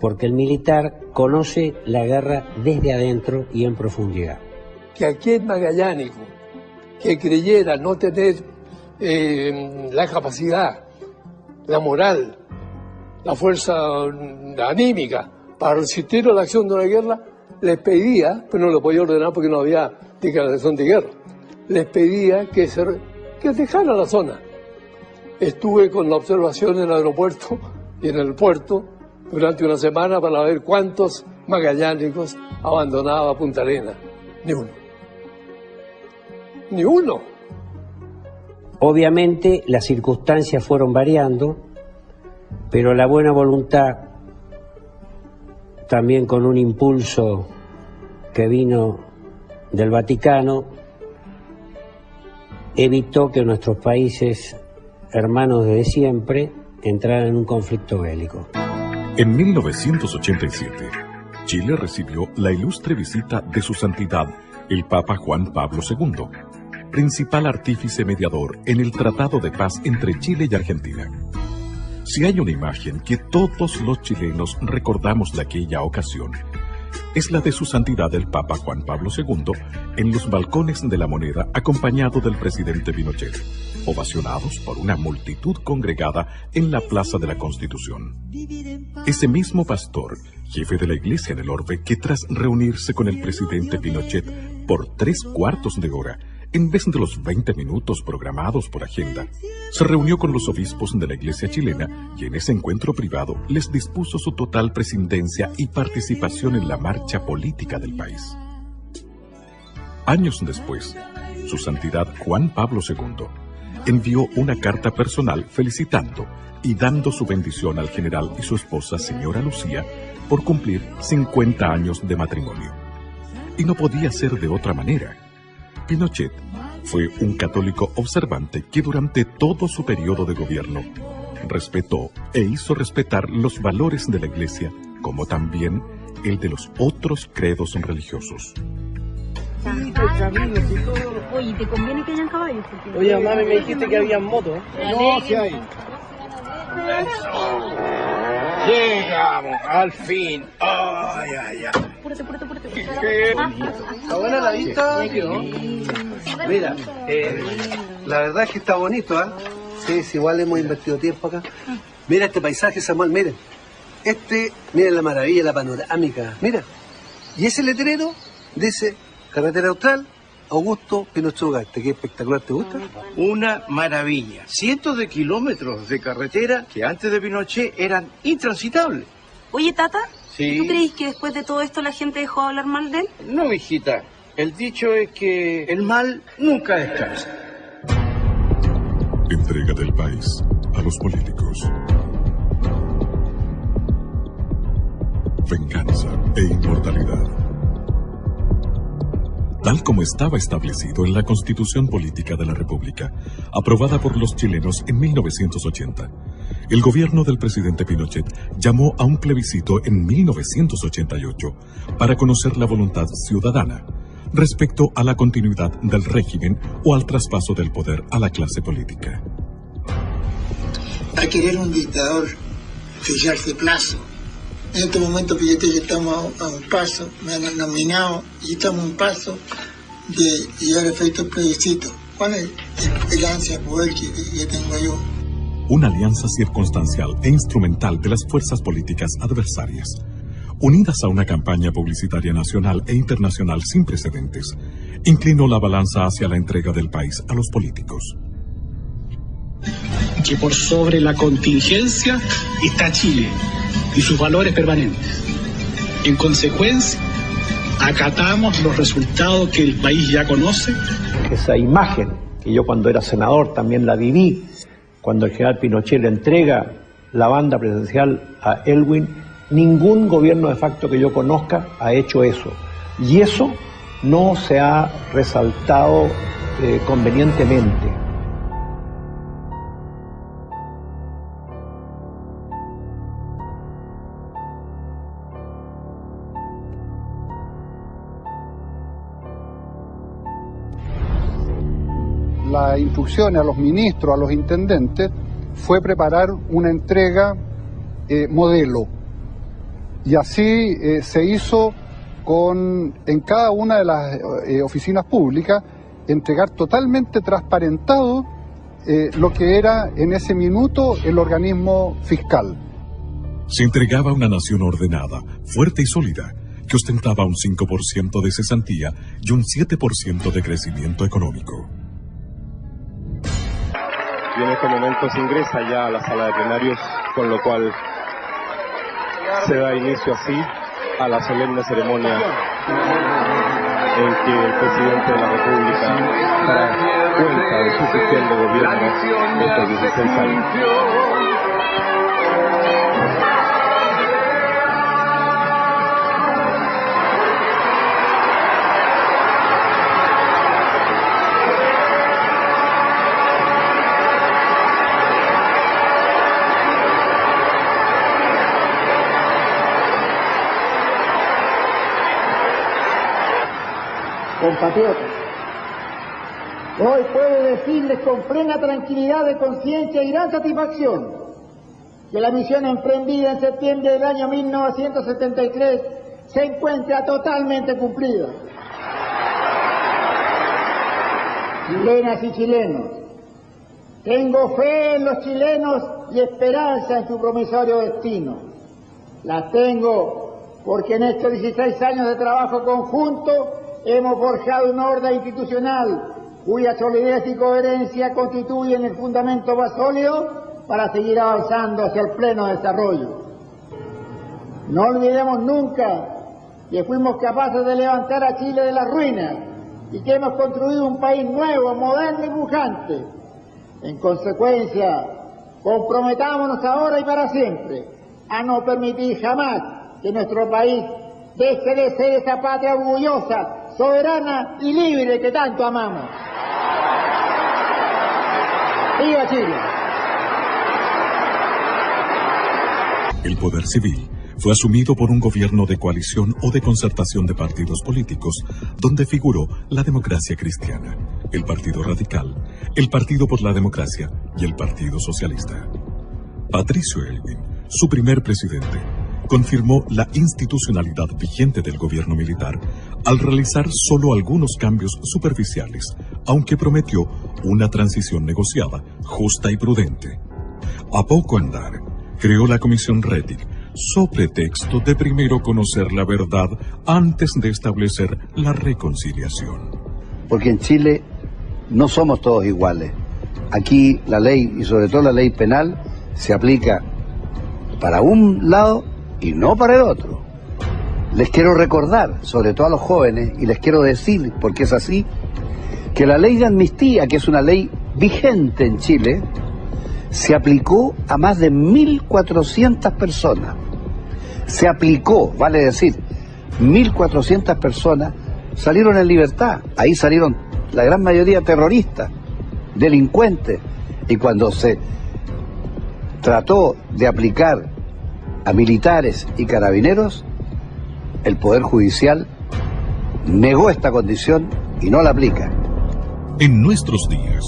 porque el militar conoce la guerra desde adentro y en profundidad. Que aquel magallánico que creyera no tener la capacidad, la moral, la fuerza anímica para resistir a la acción de una guerra, les pedía, pero no lo podía ordenar porque no había declaración de guerra, les pedía que dejaran la zona. Estuve con la observación en el aeropuerto y en el puerto durante una semana para ver cuántos magallánicos abandonaba Punta Arenas. Ni uno. Ni uno. Obviamente las circunstancias fueron variando, pero la buena voluntad, también con un impulso que vino del Vaticano, evitó que nuestros países hermanos desde siempre entraran en un conflicto bélico. En 1987, Chile recibió la ilustre visita de su santidad, el Papa Juan Pablo II, principal artífice mediador en el Tratado de Paz entre Chile y Argentina. Si hay una imagen que todos los chilenos recordamos de aquella ocasión, es la de su santidad el Papa Juan Pablo II en los balcones de la Moneda acompañado del presidente Pinochet, ovacionados por una multitud congregada en la Plaza de la Constitución. Ese mismo pastor, jefe de la iglesia en el Orbe, que tras reunirse con el presidente Pinochet por 3/4 de hora, en vez de los 20 minutos programados por agenda, se reunió con los obispos de la iglesia chilena y en ese encuentro privado les dispuso su total presidencia y participación en la marcha política del país. Años después, su santidad Juan Pablo II envió una carta personal felicitando y dando su bendición al general y su esposa, señora Lucía, por cumplir 50 años de matrimonio. Y no podía ser de otra manera. Pinochet fue un católico observante que durante todo su periodo de gobierno respetó e hizo respetar los valores de la Iglesia, como también el de los otros credos religiosos. Oye, ¿te conviene que hayan caballos? Oye, mami, me dijiste que había motos. No, sí hay. Llegamos, al fin. Ay, ay, ay. Apúrate. ¿Está buena la vista? Mira, la verdad es que está bonito, ¿eh? Sí, igual hemos invertido tiempo acá. Mira este paisaje, Samuel, miren. Miren la maravilla, la panorámica, mira. Y ese letrero dice Carretera Austral, Augusto Pinochet Ugarte. Qué espectacular, ¿te gusta? Una maravilla. Cientos de kilómetros de carretera que antes de Pinochet eran intransitables. Oye, Tata, Sí. ¿tú crees que después de todo esto la gente dejó de hablar mal de él? No, mijita. El dicho es que el mal nunca descansa. Entrega del país a los políticos. Venganza e inmortalidad. Tal como estaba establecido en la Constitución Política de la República, aprobada por los chilenos en 1980, el gobierno del presidente Pinochet llamó a un plebiscito en 1988 para conocer la voluntad ciudadana respecto a la continuidad del régimen o al traspaso del poder a la clase política. Va a querer un dictador fijarse plazo. En este momento, fíjate que estamos a un paso, me han nominado y estamos a un paso de llegar a efecto plebiscito. ¿Cuál es el ansia de poder que tengo yo? Una alianza circunstancial e instrumental de las fuerzas políticas adversarias, unidas a una campaña publicitaria nacional e internacional sin precedentes, inclinó la balanza hacia la entrega del país a los políticos. Que por sobre la contingencia está Chile y sus valores permanentes. En consecuencia, acatamos los resultados que el país ya conoce. Esa imagen, que yo cuando era senador también la viví, cuando el general Pinochet le entrega la banda presidencial a Elwin, ningún gobierno de facto que yo conozca ha hecho eso. Y eso no se ha resaltado convenientemente. La instrucción a los ministros, a los intendentes, fue preparar una entrega modelo. Y así se hizo en cada una de las oficinas públicas, entregar totalmente transparentado lo que era en ese minuto el organismo fiscal. Se entregaba a una nación ordenada, fuerte y sólida, que ostentaba un 5% de cesantía y un 7% de crecimiento económico. Y en este momento se ingresa ya a la sala de plenarios, con lo cual se da inicio así a la solemne ceremonia en que el presidente de la República dará cuenta de su gestión de gobierno de estos 16 años. Compatriotas, hoy puedo decirles con plena tranquilidad de conciencia y gran satisfacción que la misión emprendida en septiembre del año 1973 se encuentra totalmente cumplida. Chilenas y chilenos, tengo fe en los chilenos y esperanza en su promisorio destino. Las tengo porque en estos 16 años de trabajo conjunto hemos forjado una orden institucional cuya solidez y coherencia constituyen el fundamento más sólido para seguir avanzando hacia el pleno desarrollo. No olvidemos nunca que fuimos capaces de levantar a Chile de las ruinas y que hemos construido un país nuevo, moderno y pujante. En consecuencia, comprometámonos ahora y para siempre a no permitir jamás que nuestro país deje de ser esa patria orgullosa, soberana y libre que tanto amamos. ¡Viva Chile! El poder civil fue asumido por un gobierno de coalición o de concertación de partidos políticos, donde figuró la Democracia Cristiana, el Partido Radical, el Partido por la Democracia y el Partido Socialista. Patricio Elwin, su primer presidente, confirmó la institucionalidad vigente del gobierno militar al realizar solo algunos cambios superficiales, aunque prometió una transición negociada, justa y prudente. A poco andar, creó la Comisión Rettig, so pretexto de primero conocer la verdad antes de establecer la reconciliación. Porque en Chile no somos todos iguales. Aquí la ley, y sobre todo la ley penal, se aplica para un lado y no para el otro. Les quiero recordar, sobre todo a los jóvenes, y les quiero decir, porque es así, que la ley de amnistía, que es una ley vigente en Chile, se aplicó a más de 1.400 personas. Se aplicó, vale decir, 1.400 personas salieron en libertad. Ahí salieron la gran mayoría terroristas, delincuentes, y cuando se trató de aplicar a militares y carabineros, el Poder Judicial negó esta condición y no la aplica. En nuestros días,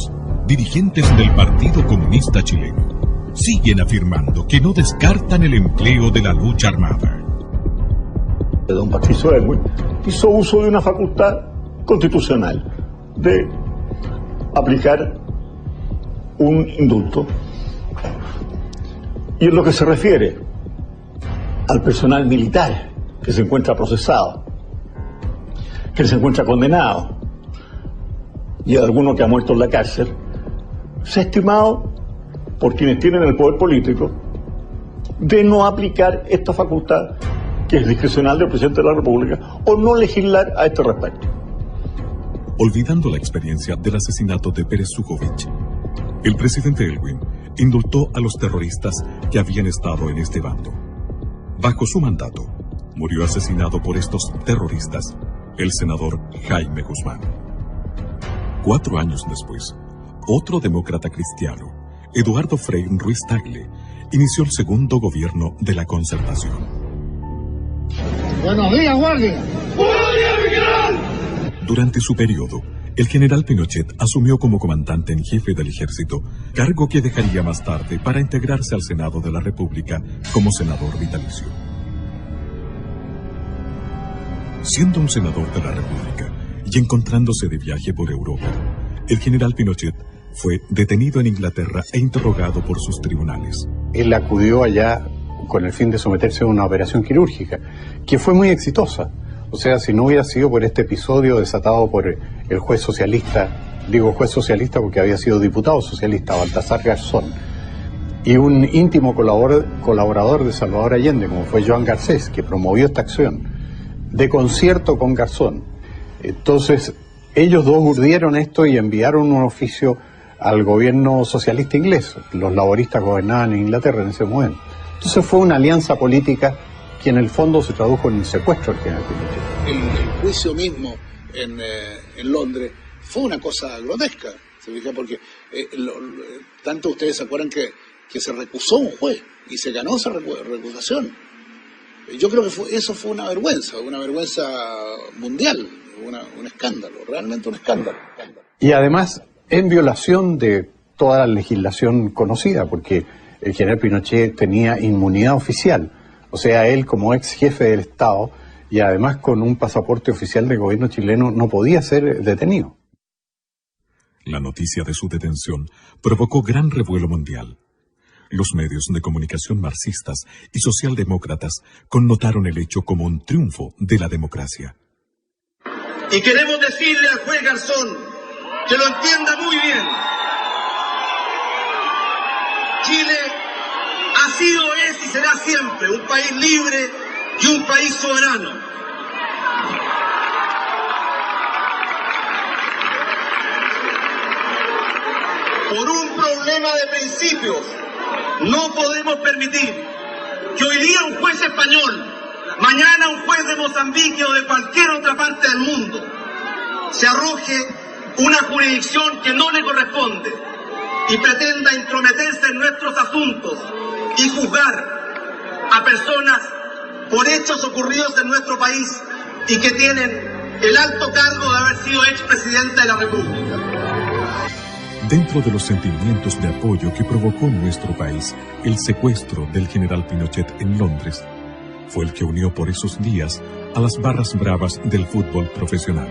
dirigentes del Partido Comunista Chileno siguen afirmando que no descartan el empleo de la lucha armada. Don Patricio Elwin hizo uso de una facultad constitucional de aplicar un indulto. Y en lo que se refiere al personal militar que se encuentra procesado, que se encuentra condenado, y a alguno que ha muerto en la cárcel, se ha estimado por quienes tienen el poder político de no aplicar esta facultad que es discrecional del presidente de la República o no legislar a este respecto. Olvidando la experiencia del asesinato de Pérez Sujovic, el presidente Elwin indultó a los terroristas que habían estado en este bando. Bajo su mandato, murió asesinado por estos terroristas el senador Jaime Guzmán. 4 años después, otro demócrata cristiano, Eduardo Frei Ruiz Tagle, inició el segundo gobierno de la Concertación. Buenos días, guardia. ¡Buenos días, mi general! Durante su periodo, el general Pinochet asumió como comandante en jefe del ejército, cargo que dejaría más tarde para integrarse al Senado de la República como senador vitalicio. Siendo un senador de la República y encontrándose de viaje por Europa, el general Pinochet fue detenido en Inglaterra e interrogado por sus tribunales. Él acudió allá con el fin de someterse a una operación quirúrgica, que fue muy exitosa. O sea, si no hubiera sido por este episodio desatado por el juez socialista, digo juez socialista porque había sido diputado socialista, Baltasar Garzón, y un íntimo colaborador de Salvador Allende, como fue Joan Garcés, que promovió esta acción, de concierto con Garzón. Entonces, ellos dos urdieron esto y enviaron un oficio al gobierno socialista inglés. Los laboristas gobernaban en Inglaterra en ese momento. Entonces fue una alianza política que en el fondo se tradujo en el secuestro del general Pinochet. El juicio mismo en Londres fue una cosa grotesca, ¿se fija? Porque tanto ustedes se acuerdan que se recusó un juez y se ganó esa recusación. Yo creo que eso fue una vergüenza mundial, un escándalo, realmente un escándalo. Y además en violación de toda la legislación conocida, porque el general Pinochet tenía inmunidad oficial, o sea, él como ex jefe del Estado y además con un pasaporte oficial del gobierno chileno no podía ser detenido. La noticia de su detención provocó gran revuelo mundial. Los medios de comunicación marxistas y socialdemócratas connotaron el hecho como un triunfo de la democracia. Y queremos decirle al juez Garzón que lo entienda muy bien. Chile ha sido, es y será siempre un país libre y un país soberano. Por un problema de principios, no podemos permitir que hoy día un juez español, mañana un juez de Mozambique o de cualquier otra parte del mundo, se arroje una jurisdicción que no le corresponde y pretenda intrometerse en nuestros asuntos y juzgar a personas por hechos ocurridos en nuestro país y que tienen el alto cargo de haber sido expresidente de la República. Dentro de los sentimientos de apoyo que provocó en nuestro país el secuestro del general Pinochet en Londres, fue el que unió por esos días a las barras bravas del fútbol profesional,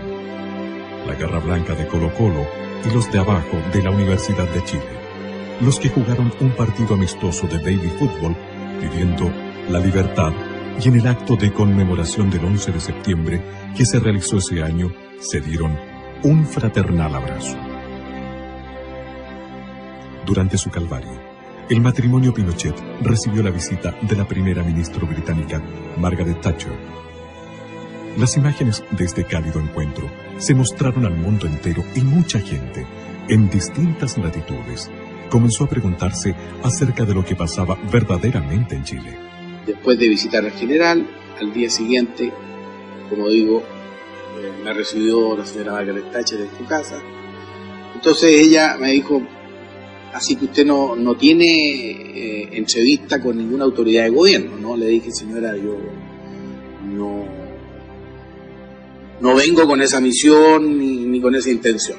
la Garra Blanca de Colo-Colo y los de abajo de la Universidad de Chile, los que jugaron un partido amistoso de baby fútbol pidiendo la libertad, y en el acto de conmemoración del 11 de septiembre que se realizó ese año se dieron un fraternal abrazo. Durante su calvario, el matrimonio Pinochet recibió la visita de la primera ministra británica, Margaret Thatcher. Las imágenes de este cálido encuentro se mostraron al mundo entero y mucha gente, en distintas latitudes, comenzó a preguntarse acerca de lo que pasaba verdaderamente en Chile. Después de visitar al general, al día siguiente, como digo, me recibió la señora Margaret Thatcher en su casa. Entonces ella me dijo: así que usted no tiene entrevista con ninguna autoridad de gobierno, ¿no? Le dije: señora, yo no vengo con esa misión ni con esa intención.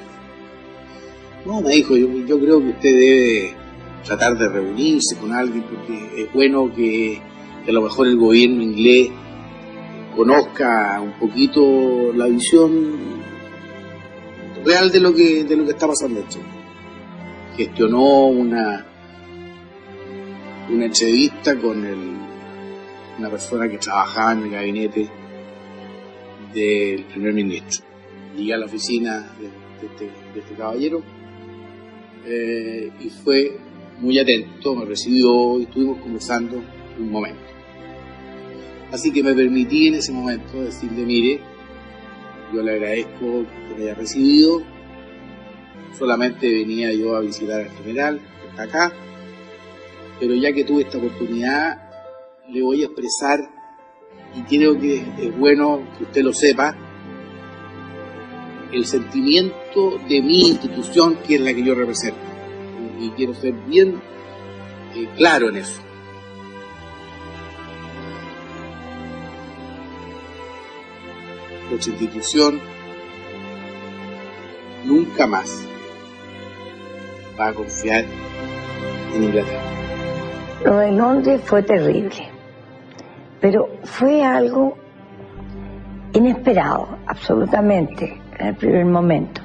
No, me dijo, yo creo que usted debe tratar de reunirse con alguien, porque es bueno que a lo mejor el gobierno inglés conozca un poquito la visión real de lo que está pasando en Chile. Gestionó una entrevista con una persona que trabajaba en el gabinete del primer ministro. Llegué a la oficina de este caballero y fue muy atento, me recibió y estuvimos conversando un momento. Así que me permití en ese momento decirle, mire, yo le agradezco que me haya recibido, solamente venía yo a visitar al general, que está acá, pero ya que tuve esta oportunidad, le voy a expresar, y creo que es bueno que usted lo sepa, el sentimiento de mi institución, que es la que yo represento. Y quiero ser bien claro en eso. Nuestra institución nunca más va a confiar en Inglaterra. Lo de Londres fue terrible, pero fue algo inesperado, absolutamente, en el primer momento.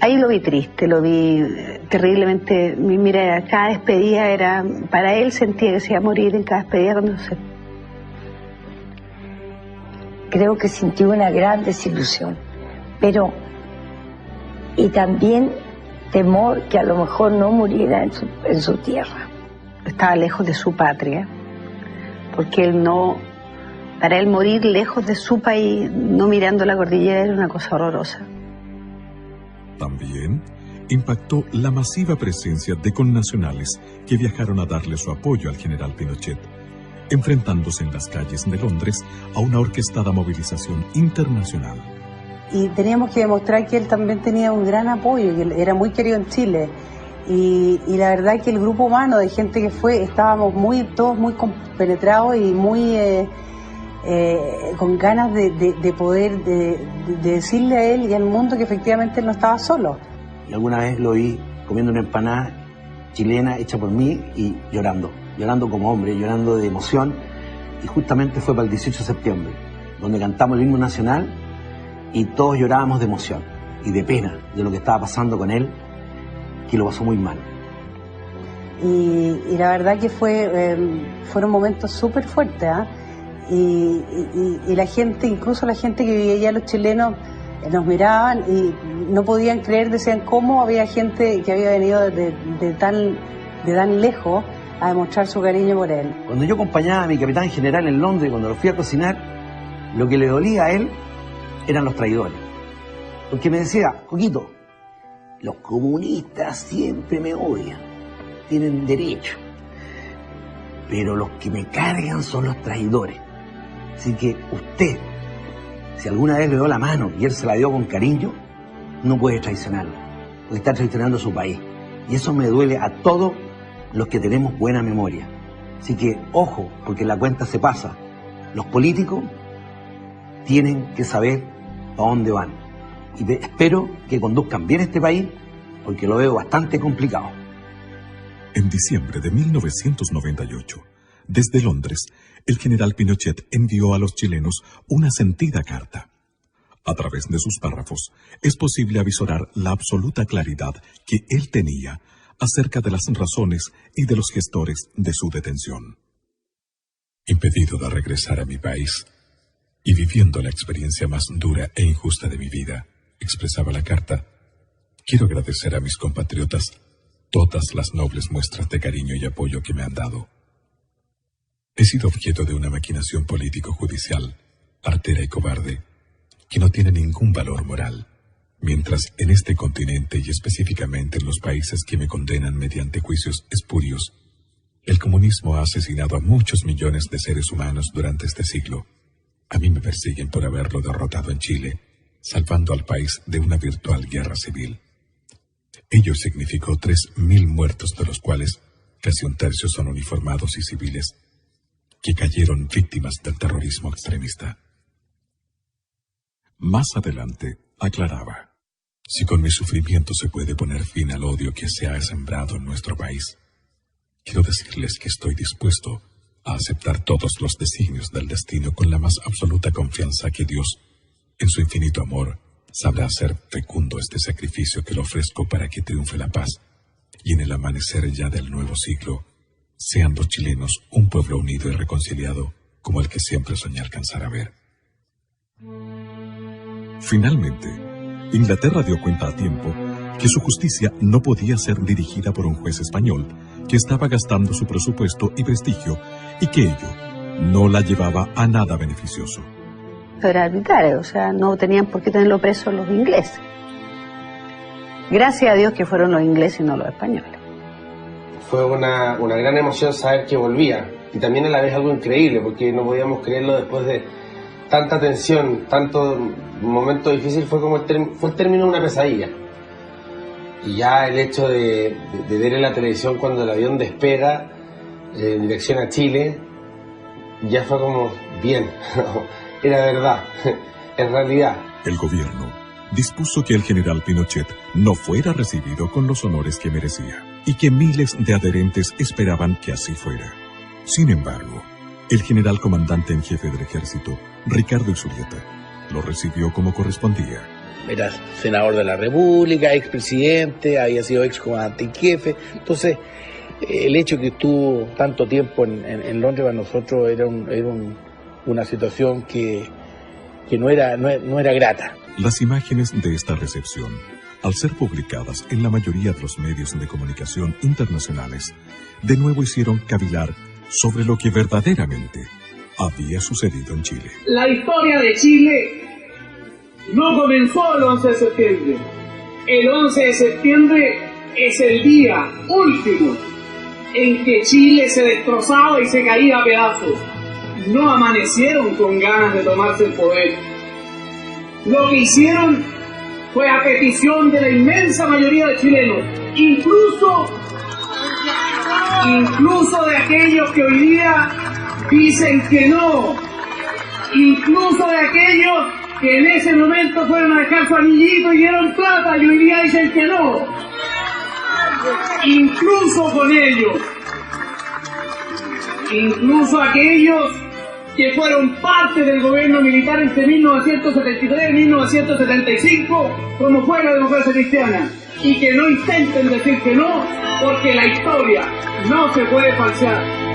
Ahí lo vi triste, lo vi terriblemente. Mira, cada despedida era, para él sentía que se iba a morir en cada despedida cuando se... Creo que sintió una gran desilusión, pero... Y también temor que a lo mejor no muriera en su tierra. Estaba lejos de su patria, porque él no... Para él morir lejos de su país, no mirando la cordillera, era una cosa horrorosa. También impactó la masiva presencia de connacionales que viajaron a darle su apoyo al general Pinochet, enfrentándose en las calles de Londres a una orquestada movilización internacional. Y teníamos que demostrar que él también tenía un gran apoyo, que él era muy querido en Chile. Y la verdad que el grupo humano de gente que fue, estábamos todos muy compenetrados y muy con ganas de poder de decirle a él y al mundo que efectivamente él no estaba solo. Y alguna vez lo vi comiendo una empanada chilena hecha por mí y llorando como hombre, llorando de emoción. Y justamente fue para el 18 de septiembre, donde cantamos el himno nacional y todos llorábamos de emoción y de pena de lo que estaba pasando con él, que lo pasó muy mal. Y la verdad que fueron momentos súper fuertes, ¿eh? Y la gente, incluso la gente que vivía allá, los chilenos, nos miraban y no podían creer, decían cómo había gente que había venido de tan lejos a demostrar su cariño por él. Cuando yo acompañaba a mi capitán general en Londres, cuando lo fui a cocinar, lo que le dolía a él eran los traidores. Porque me decía, Coquito, los comunistas siempre me odian, tienen derecho, pero los que me cargan son los traidores. Así que usted, si alguna vez le dio la mano y él se la dio con cariño, no puede traicionarlo, porque está traicionando a su país. Y eso me duele a todos los que tenemos buena memoria. Así que, ojo, porque la cuenta se pasa. Los políticos tienen que saber a dónde van. Y espero que conduzcan bien este país, porque lo veo bastante complicado. En diciembre de 1998, desde Londres, el general Pinochet envió a los chilenos una sentida carta. A través de sus párrafos, es posible avisorar la absoluta claridad que él tenía acerca de las razones y de los gestores de su detención. Impedido de regresar a mi país y viviendo la experiencia más dura e injusta de mi vida, expresaba la carta, quiero agradecer a mis compatriotas todas las nobles muestras de cariño y apoyo que me han dado. He sido objeto de una maquinación político-judicial, artera y cobarde, que no tiene ningún valor moral, mientras en este continente y específicamente en los países que me condenan mediante juicios espurios, el comunismo ha asesinado a muchos millones de seres humanos durante este siglo. A mí me persiguen por haberlo derrotado en Chile, salvando al país de una virtual guerra civil. Ello significó 3.000 muertos, de los cuales casi un tercio son uniformados y civiles, que cayeron víctimas del terrorismo extremista. Más adelante, aclaraba, si con mi sufrimiento se puede poner fin al odio que se ha sembrado en nuestro país, quiero decirles que estoy dispuesto a aceptar todos los designios del destino con la más absoluta confianza que Dios en su infinito amor, sabrá hacer fecundo este sacrificio que le ofrezco para que triunfe la paz, y en el amanecer ya del nuevo siglo, sean los chilenos un pueblo unido y reconciliado, como el que siempre soñé alcanzar a ver. Finalmente, Inglaterra dio cuenta a tiempo que su justicia no podía ser dirigida por un juez español que estaba gastando su presupuesto y prestigio, y que ello no la llevaba a nada beneficioso. Era arbitrario, o sea, no tenían por qué tenerlo preso los ingleses. Gracias a Dios que fueron los ingleses y no los españoles. Fue una gran emoción saber que volvía, y también a la vez algo increíble, porque no podíamos creerlo después de tanta tensión, tanto momento difícil. Fue como el término de una pesadilla. Y ya el hecho de ver en la televisión cuando el avión despega en dirección a Chile, ya fue como, bien, era verdad, en realidad. El gobierno dispuso que el general Pinochet no fuera recibido con los honores que merecía, y que miles de adherentes esperaban que así fuera. Sin embargo, el general comandante en jefe del ejército, Ricardo Ixurieta, lo recibió como correspondía. Era senador de la República, expresidente, había sido excomandante en jefe. Entonces, el hecho que estuvo tanto tiempo en Londres para nosotros era una situación que no era grata. Las imágenes de esta recepción, al ser publicadas en la mayoría de los medios de comunicación internacionales, de nuevo hicieron cavilar sobre lo que verdaderamente había sucedido en Chile. La historia de Chile no comenzó el 11 de septiembre. El 11 de septiembre es el día último en que Chile se destrozaba y se caía a pedazos. No amanecieron con ganas de tomarse el poder. Lo que hicieron fue a petición de la inmensa mayoría de chilenos, incluso de aquellos que hoy día dicen que no, incluso de aquellos que en ese momento fueron a dejar su anillito y dieron plata y hoy día dicen que no. Incluso con ellos, incluso aquellos que fueron parte del gobierno militar entre 1973 y 1975, como fue la democracia cristiana, y que no intenten decir que no, porque la historia no se puede falsear.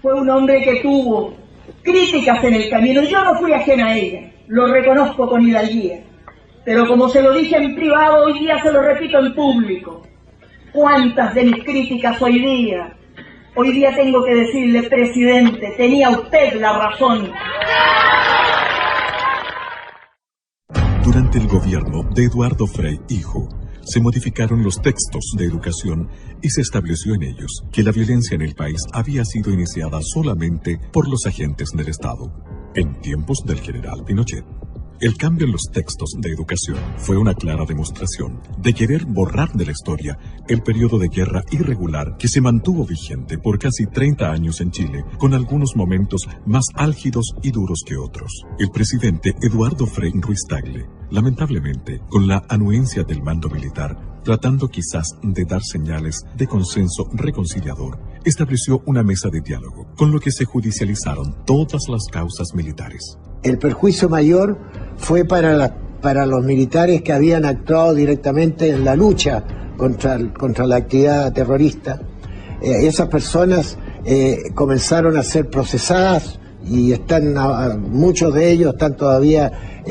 Fue un hombre que tuvo críticas en el camino. Yo no fui ajena a ella, lo reconozco con hidalguía. Pero como se lo dije en privado, hoy día se lo repito en público. ¿Cuántas de mis críticas hoy día tengo que decirle, presidente, tenía usted la razón? Durante el gobierno de Eduardo Frei, hijo, se modificaron los textos de educación y se estableció en ellos que la violencia en el país había sido iniciada solamente por los agentes del Estado, en tiempos del general Pinochet. El cambio en los textos de educación fue una clara demostración de querer borrar de la historia el periodo de guerra irregular que se mantuvo vigente por casi 30 años en Chile, con algunos momentos más álgidos y duros que otros. El presidente Eduardo Frei Ruiz Tagle, lamentablemente, con la anuencia del mando militar, tratando quizás de dar señales de consenso reconciliador, estableció una mesa de diálogo, con lo que se judicializaron todas las causas militares. El perjuicio mayor fue para los militares que habían actuado directamente en la lucha contra la actividad terrorista. Esas personas comenzaron a ser procesadas y están muchos de ellos están todavía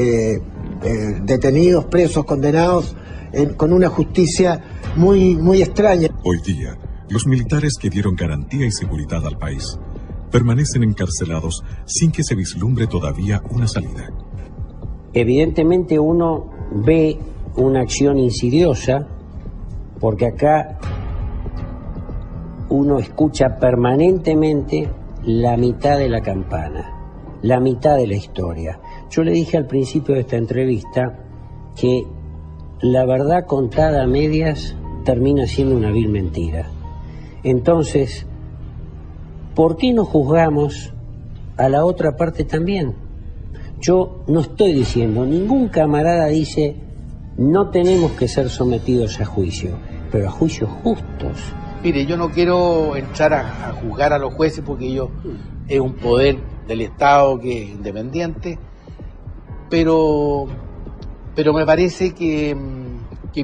detenidos, presos, condenados, con una justicia muy extraña. Hoy día, los militares que dieron garantía y seguridad al país permanecen encarcelados sin que se vislumbre todavía una salida. Evidentemente uno ve una acción insidiosa, porque acá uno escucha permanentemente la mitad de la campana, la mitad de la historia. Yo le dije al principio de esta entrevista que la verdad contada a medias termina siendo una vil mentira. Entonces, ¿por qué no juzgamos a la otra parte también? Yo no estoy diciendo, ningún camarada dice, no tenemos que ser sometidos a juicio, pero a juicios justos. Mire, yo no quiero entrar a juzgar a los jueces porque ellos es un poder del Estado que es independiente, pero me parece que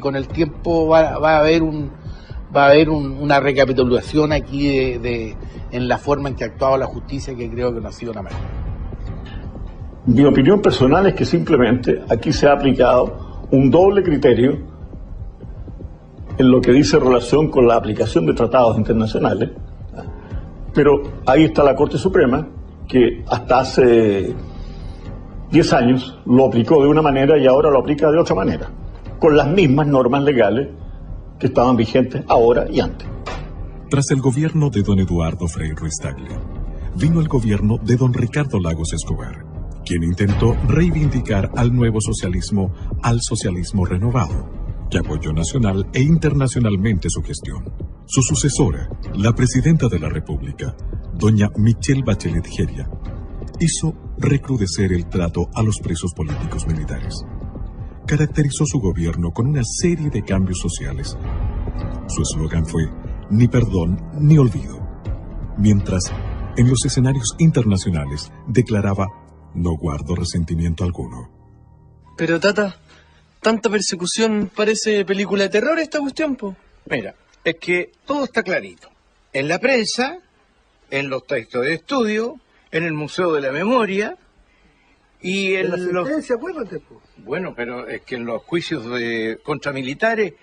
con el tiempo va a haber una recapitulación aquí en la forma en que ha actuado la justicia, que creo que no ha sido la mejor. Mi opinión personal es que simplemente aquí se ha aplicado un doble criterio en lo que dice relación con la aplicación de tratados internacionales, pero ahí está la Corte Suprema, que hasta hace 10 años lo aplicó de una manera y ahora lo aplica de otra manera, con las mismas normas legales que estaban vigentes ahora y antes. Tras el gobierno de don Eduardo Frei Ruiz-Tagle, vino el gobierno de don Ricardo Lagos Escobar, quien intentó reivindicar al nuevo socialismo, al socialismo renovado, que apoyó nacional e internacionalmente su gestión. Su sucesora, la presidenta de la República, doña Michelle Bachelet Jeria, hizo recrudecer el trato a los presos políticos militares. Caracterizó su gobierno con una serie de cambios sociales. Su eslogan fue ni perdón ni olvido, mientras en los escenarios internacionales declaraba no guardo resentimiento alguno. Pero Tata, tanta persecución, parece película de terror esta cuestión, po. Mira, es que todo está clarito. En la prensa, en los textos de estudio, en el Museo de la Memoria y en la sentencia, acuérdate, po. Bueno, pero es que en los juicios contra militares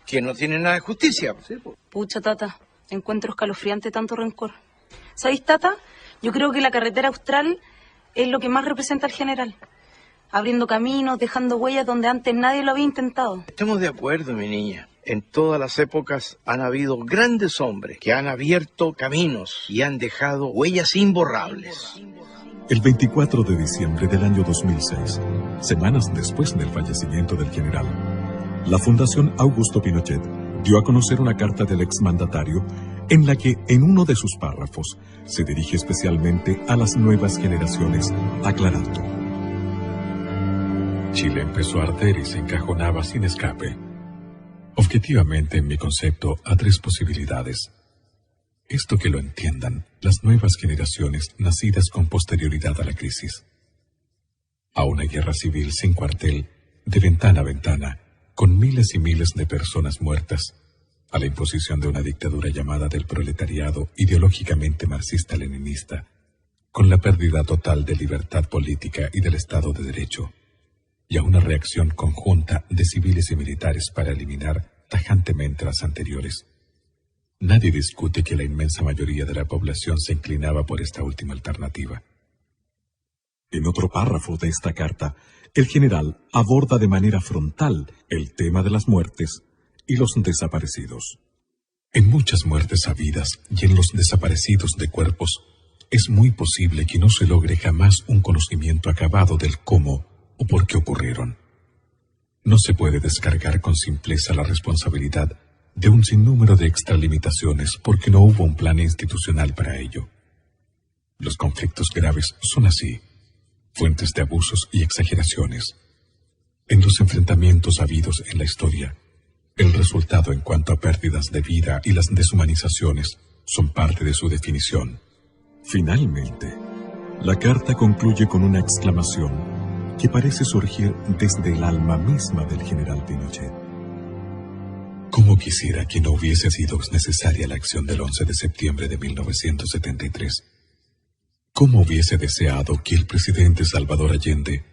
que no tienen nada de justicia. Sí, po. Pucha, Tata, encuentro escalofriante tanto rencor. ¿Sabéis, Tata? Yo creo que la carretera austral es lo que más representa al general. Abriendo caminos, dejando huellas donde antes nadie lo había intentado. Estamos de acuerdo, mi niña. En todas las épocas han habido grandes hombres que han abierto caminos y han dejado huellas imborrables. El 24 de diciembre del año 2006, semanas después del fallecimiento del general, la Fundación Augusto Pinochet dio a conocer una carta del exmandatario en la que, en uno de sus párrafos, se dirige especialmente a las nuevas generaciones, aclarando: Chile empezó a arder y se encajonaba sin escape. Objetivamente, en mi concepto, a 3 posibilidades. Esto que lo entiendan las nuevas generaciones nacidas con posterioridad a la crisis. A una guerra civil sin cuartel, de ventana a ventana, con miles y miles de personas muertas, a la imposición de una dictadura llamada del proletariado ideológicamente marxista-leninista, con la pérdida total de libertad política y del Estado de Derecho, y a una reacción conjunta de civiles y militares para eliminar tajantemente las anteriores. Nadie discute que la inmensa mayoría de la población se inclinaba por esta última alternativa. En otro párrafo de esta carta, el general aborda de manera frontal el tema de las muertes y los desaparecidos. En muchas muertes habidas y en los desaparecidos de cuerpos, es muy posible que no se logre jamás un conocimiento acabado del cómo o por qué ocurrieron. No se puede descargar con simpleza la responsabilidad de un sinnúmero de extralimitaciones porque no hubo un plan institucional para ello. Los conflictos graves son así, fuentes de abusos y exageraciones. En los enfrentamientos habidos en la historia, el resultado en cuanto a pérdidas de vida y las deshumanizaciones son parte de su definición. Finalmente, la carta concluye con una exclamación que parece surgir desde el alma misma del general Pinochet. ¿Cómo quisiera que no hubiese sido necesaria la acción del 11 de septiembre de 1973? ¿Cómo hubiese deseado que el presidente Salvador Allende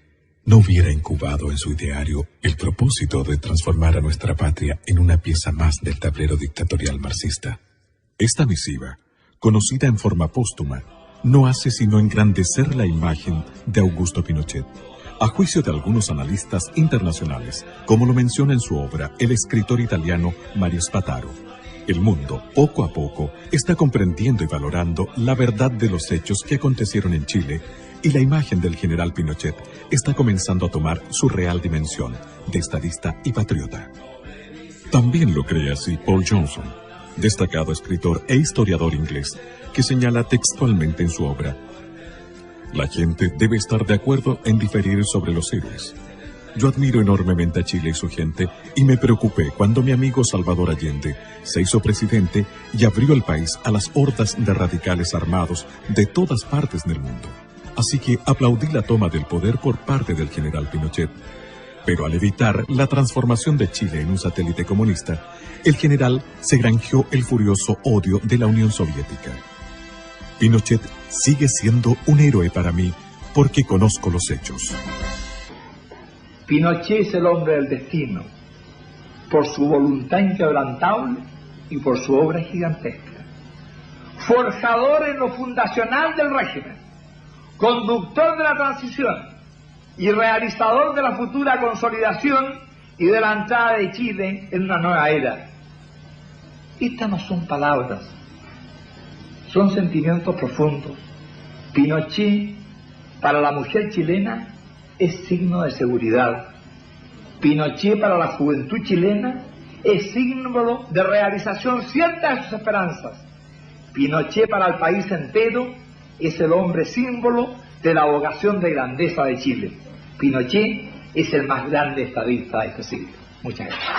no hubiera incubado en su ideario el propósito de transformar a nuestra patria en una pieza más del tablero dictatorial marxista? Esta misiva, conocida en forma póstuma, no hace sino engrandecer la imagen de Augusto Pinochet, a juicio de algunos analistas internacionales, como lo menciona en su obra el escritor italiano Mario Spataro. El mundo, poco a poco, está comprendiendo y valorando la verdad de los hechos que acontecieron en Chile, y la imagen del general Pinochet está comenzando a tomar su real dimensión de estadista y patriota. También lo cree así Paul Johnson, destacado escritor e historiador inglés, que señala textualmente en su obra: la gente debe estar de acuerdo en diferir sobre los héroes. Yo admiro enormemente a Chile y su gente, y me preocupé cuando mi amigo Salvador Allende se hizo presidente y abrió el país a las hordas de radicales armados de todas partes del mundo. Así que aplaudí la toma del poder por parte del general Pinochet. Pero al evitar la transformación de Chile en un satélite comunista, el general se granjeó el furioso odio de la Unión Soviética. Pinochet sigue siendo un héroe para mí porque conozco los hechos. Pinochet es el hombre del destino, por su voluntad inquebrantable y por su obra gigantesca. Forjador en lo fundacional del régimen, conductor de la transición y realizador de la futura consolidación y de la entrada de Chile en una nueva era. Estas no son palabras, son sentimientos profundos. Pinochet, para la mujer chilena, es signo de seguridad. Pinochet, para la juventud chilena, es símbolo de realización cierta de sus esperanzas. Pinochet, para el país entero, es el hombre símbolo de la vocación de grandeza de Chile. Pinochet es el más grande estadista de este siglo. Muchas gracias.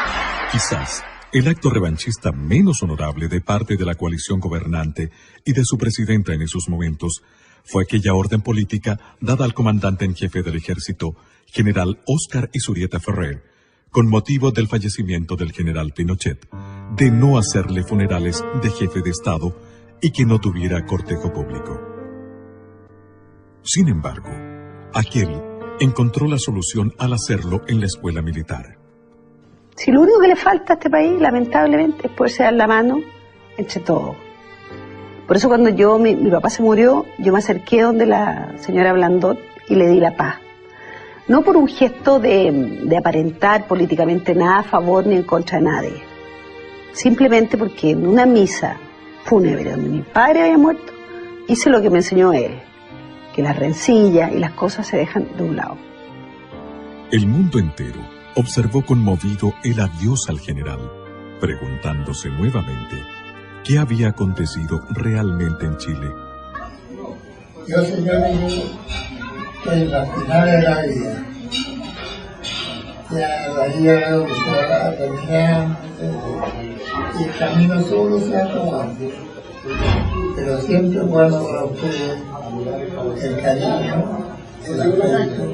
Quizás el acto revanchista menos honorable de parte de la coalición gobernante y de su presidenta en esos momentos fue aquella orden política dada al comandante en jefe del ejército, general Óscar Izurieta Ferrer, con motivo del fallecimiento del general Pinochet, de no hacerle funerales de jefe de Estado y que no tuviera cortejo público. Sin embargo, aquel encontró la solución al hacerlo en la escuela militar. Si lo único que le falta a este país, lamentablemente, es poderse dar la mano entre todos. Por eso cuando mi papá se murió, yo me acerqué donde la señora Blandot y le di la paz. No por un gesto de aparentar políticamente nada a favor ni en contra de nadie. Simplemente porque en una misa fúnebre donde mi padre había muerto, hice lo que me enseñó él, que las rencillas y las cosas se dejan de un lado. El mundo entero observó conmovido el adiós al general, preguntándose nuevamente qué había acontecido realmente en Chile. Yo, señores, estoy en la final de la vida. Ya la vida veo que se va terminando y el camino solo se acaba. Pero siempre guardo para ustedes el cariño, el afecto,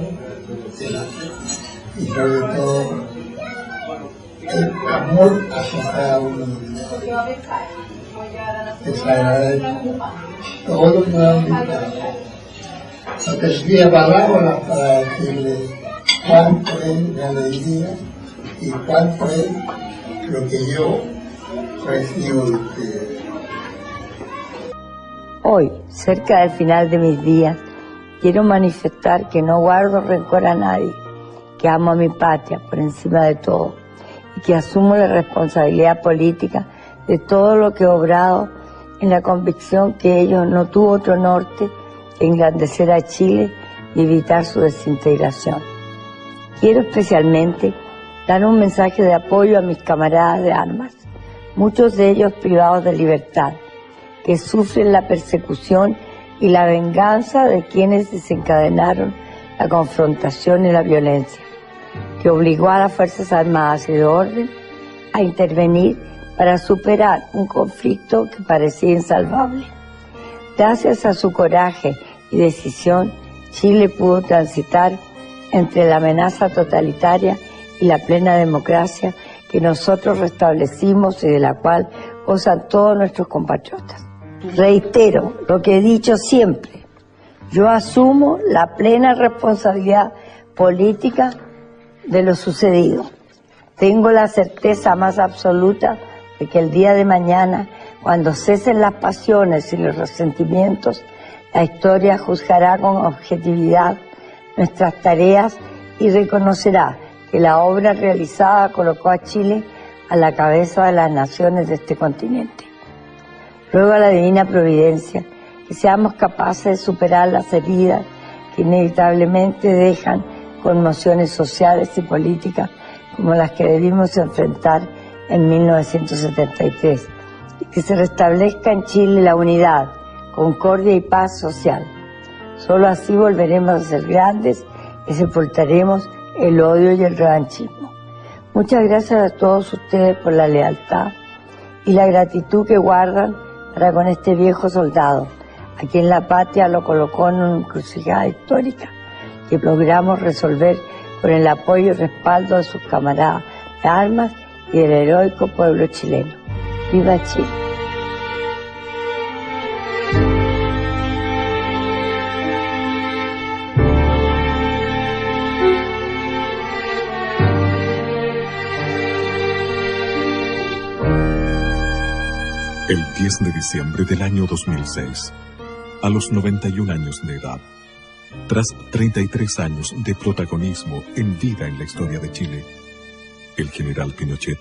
y sobre todo el amor hacia cada uno de ustedes. Les agradezco todo lo que me han invitado. No tendría palabras para decirles cuánto es mi alegría y cuánto es lo que yo recibo de ustedes. Hoy, cerca del final de mis días, quiero manifestar que no guardo rencor a nadie, que amo a mi patria por encima de todo y que asumo la responsabilidad política de todo lo que he obrado en la convicción que ello no tuvo otro norte que engrandecer a Chile y evitar su desintegración. Quiero especialmente dar un mensaje de apoyo a mis camaradas de armas, muchos de ellos privados de libertad, que sufren la persecución y la venganza de quienes desencadenaron la confrontación y la violencia, que obligó a las Fuerzas Armadas y de orden a intervenir para superar un conflicto que parecía insalvable. Gracias a su coraje y decisión, Chile pudo transitar entre la amenaza totalitaria y la plena democracia que nosotros restablecimos y de la cual gozan todos nuestros compatriotas. Reitero lo que he dicho siempre, Yo asumo la plena responsabilidad política de lo sucedido. Tengo la certeza más absoluta de que el día de mañana, cuando cesen las pasiones y los resentimientos, la historia juzgará con objetividad nuestras tareas y reconocerá que la obra realizada colocó a Chile a la cabeza de las naciones de este continente. Ruego a la divina providencia que seamos capaces de superar las heridas que inevitablemente dejan conmociones sociales y políticas como las que debimos enfrentar en 1973, y que se restablezca en Chile la unidad, concordia y paz social. Solo así volveremos a ser grandes y sepultaremos el odio y el revanchismo. Muchas gracias a todos ustedes por la lealtad y la gratitud que guardan para con este viejo soldado, a quien la patria lo colocó en una encrucijada histórica que logramos resolver con el apoyo y respaldo de sus camaradas de armas y del heroico pueblo chileno. ¡Viva Chile! El 10 de diciembre del año 2006, a los 91 años de edad, tras 33 años de protagonismo en vida en la historia de Chile, el general Pinochet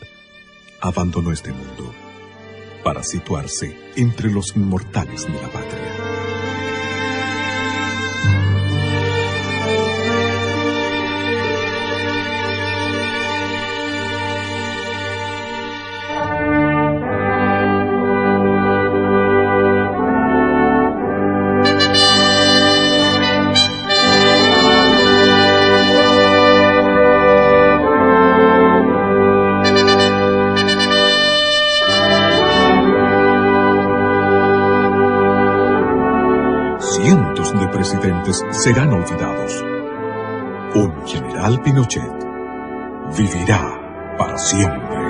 abandonó este mundo para situarse entre los inmortales de la patria. Cientos de presidentes serán olvidados. Un general Pinochet vivirá para siempre.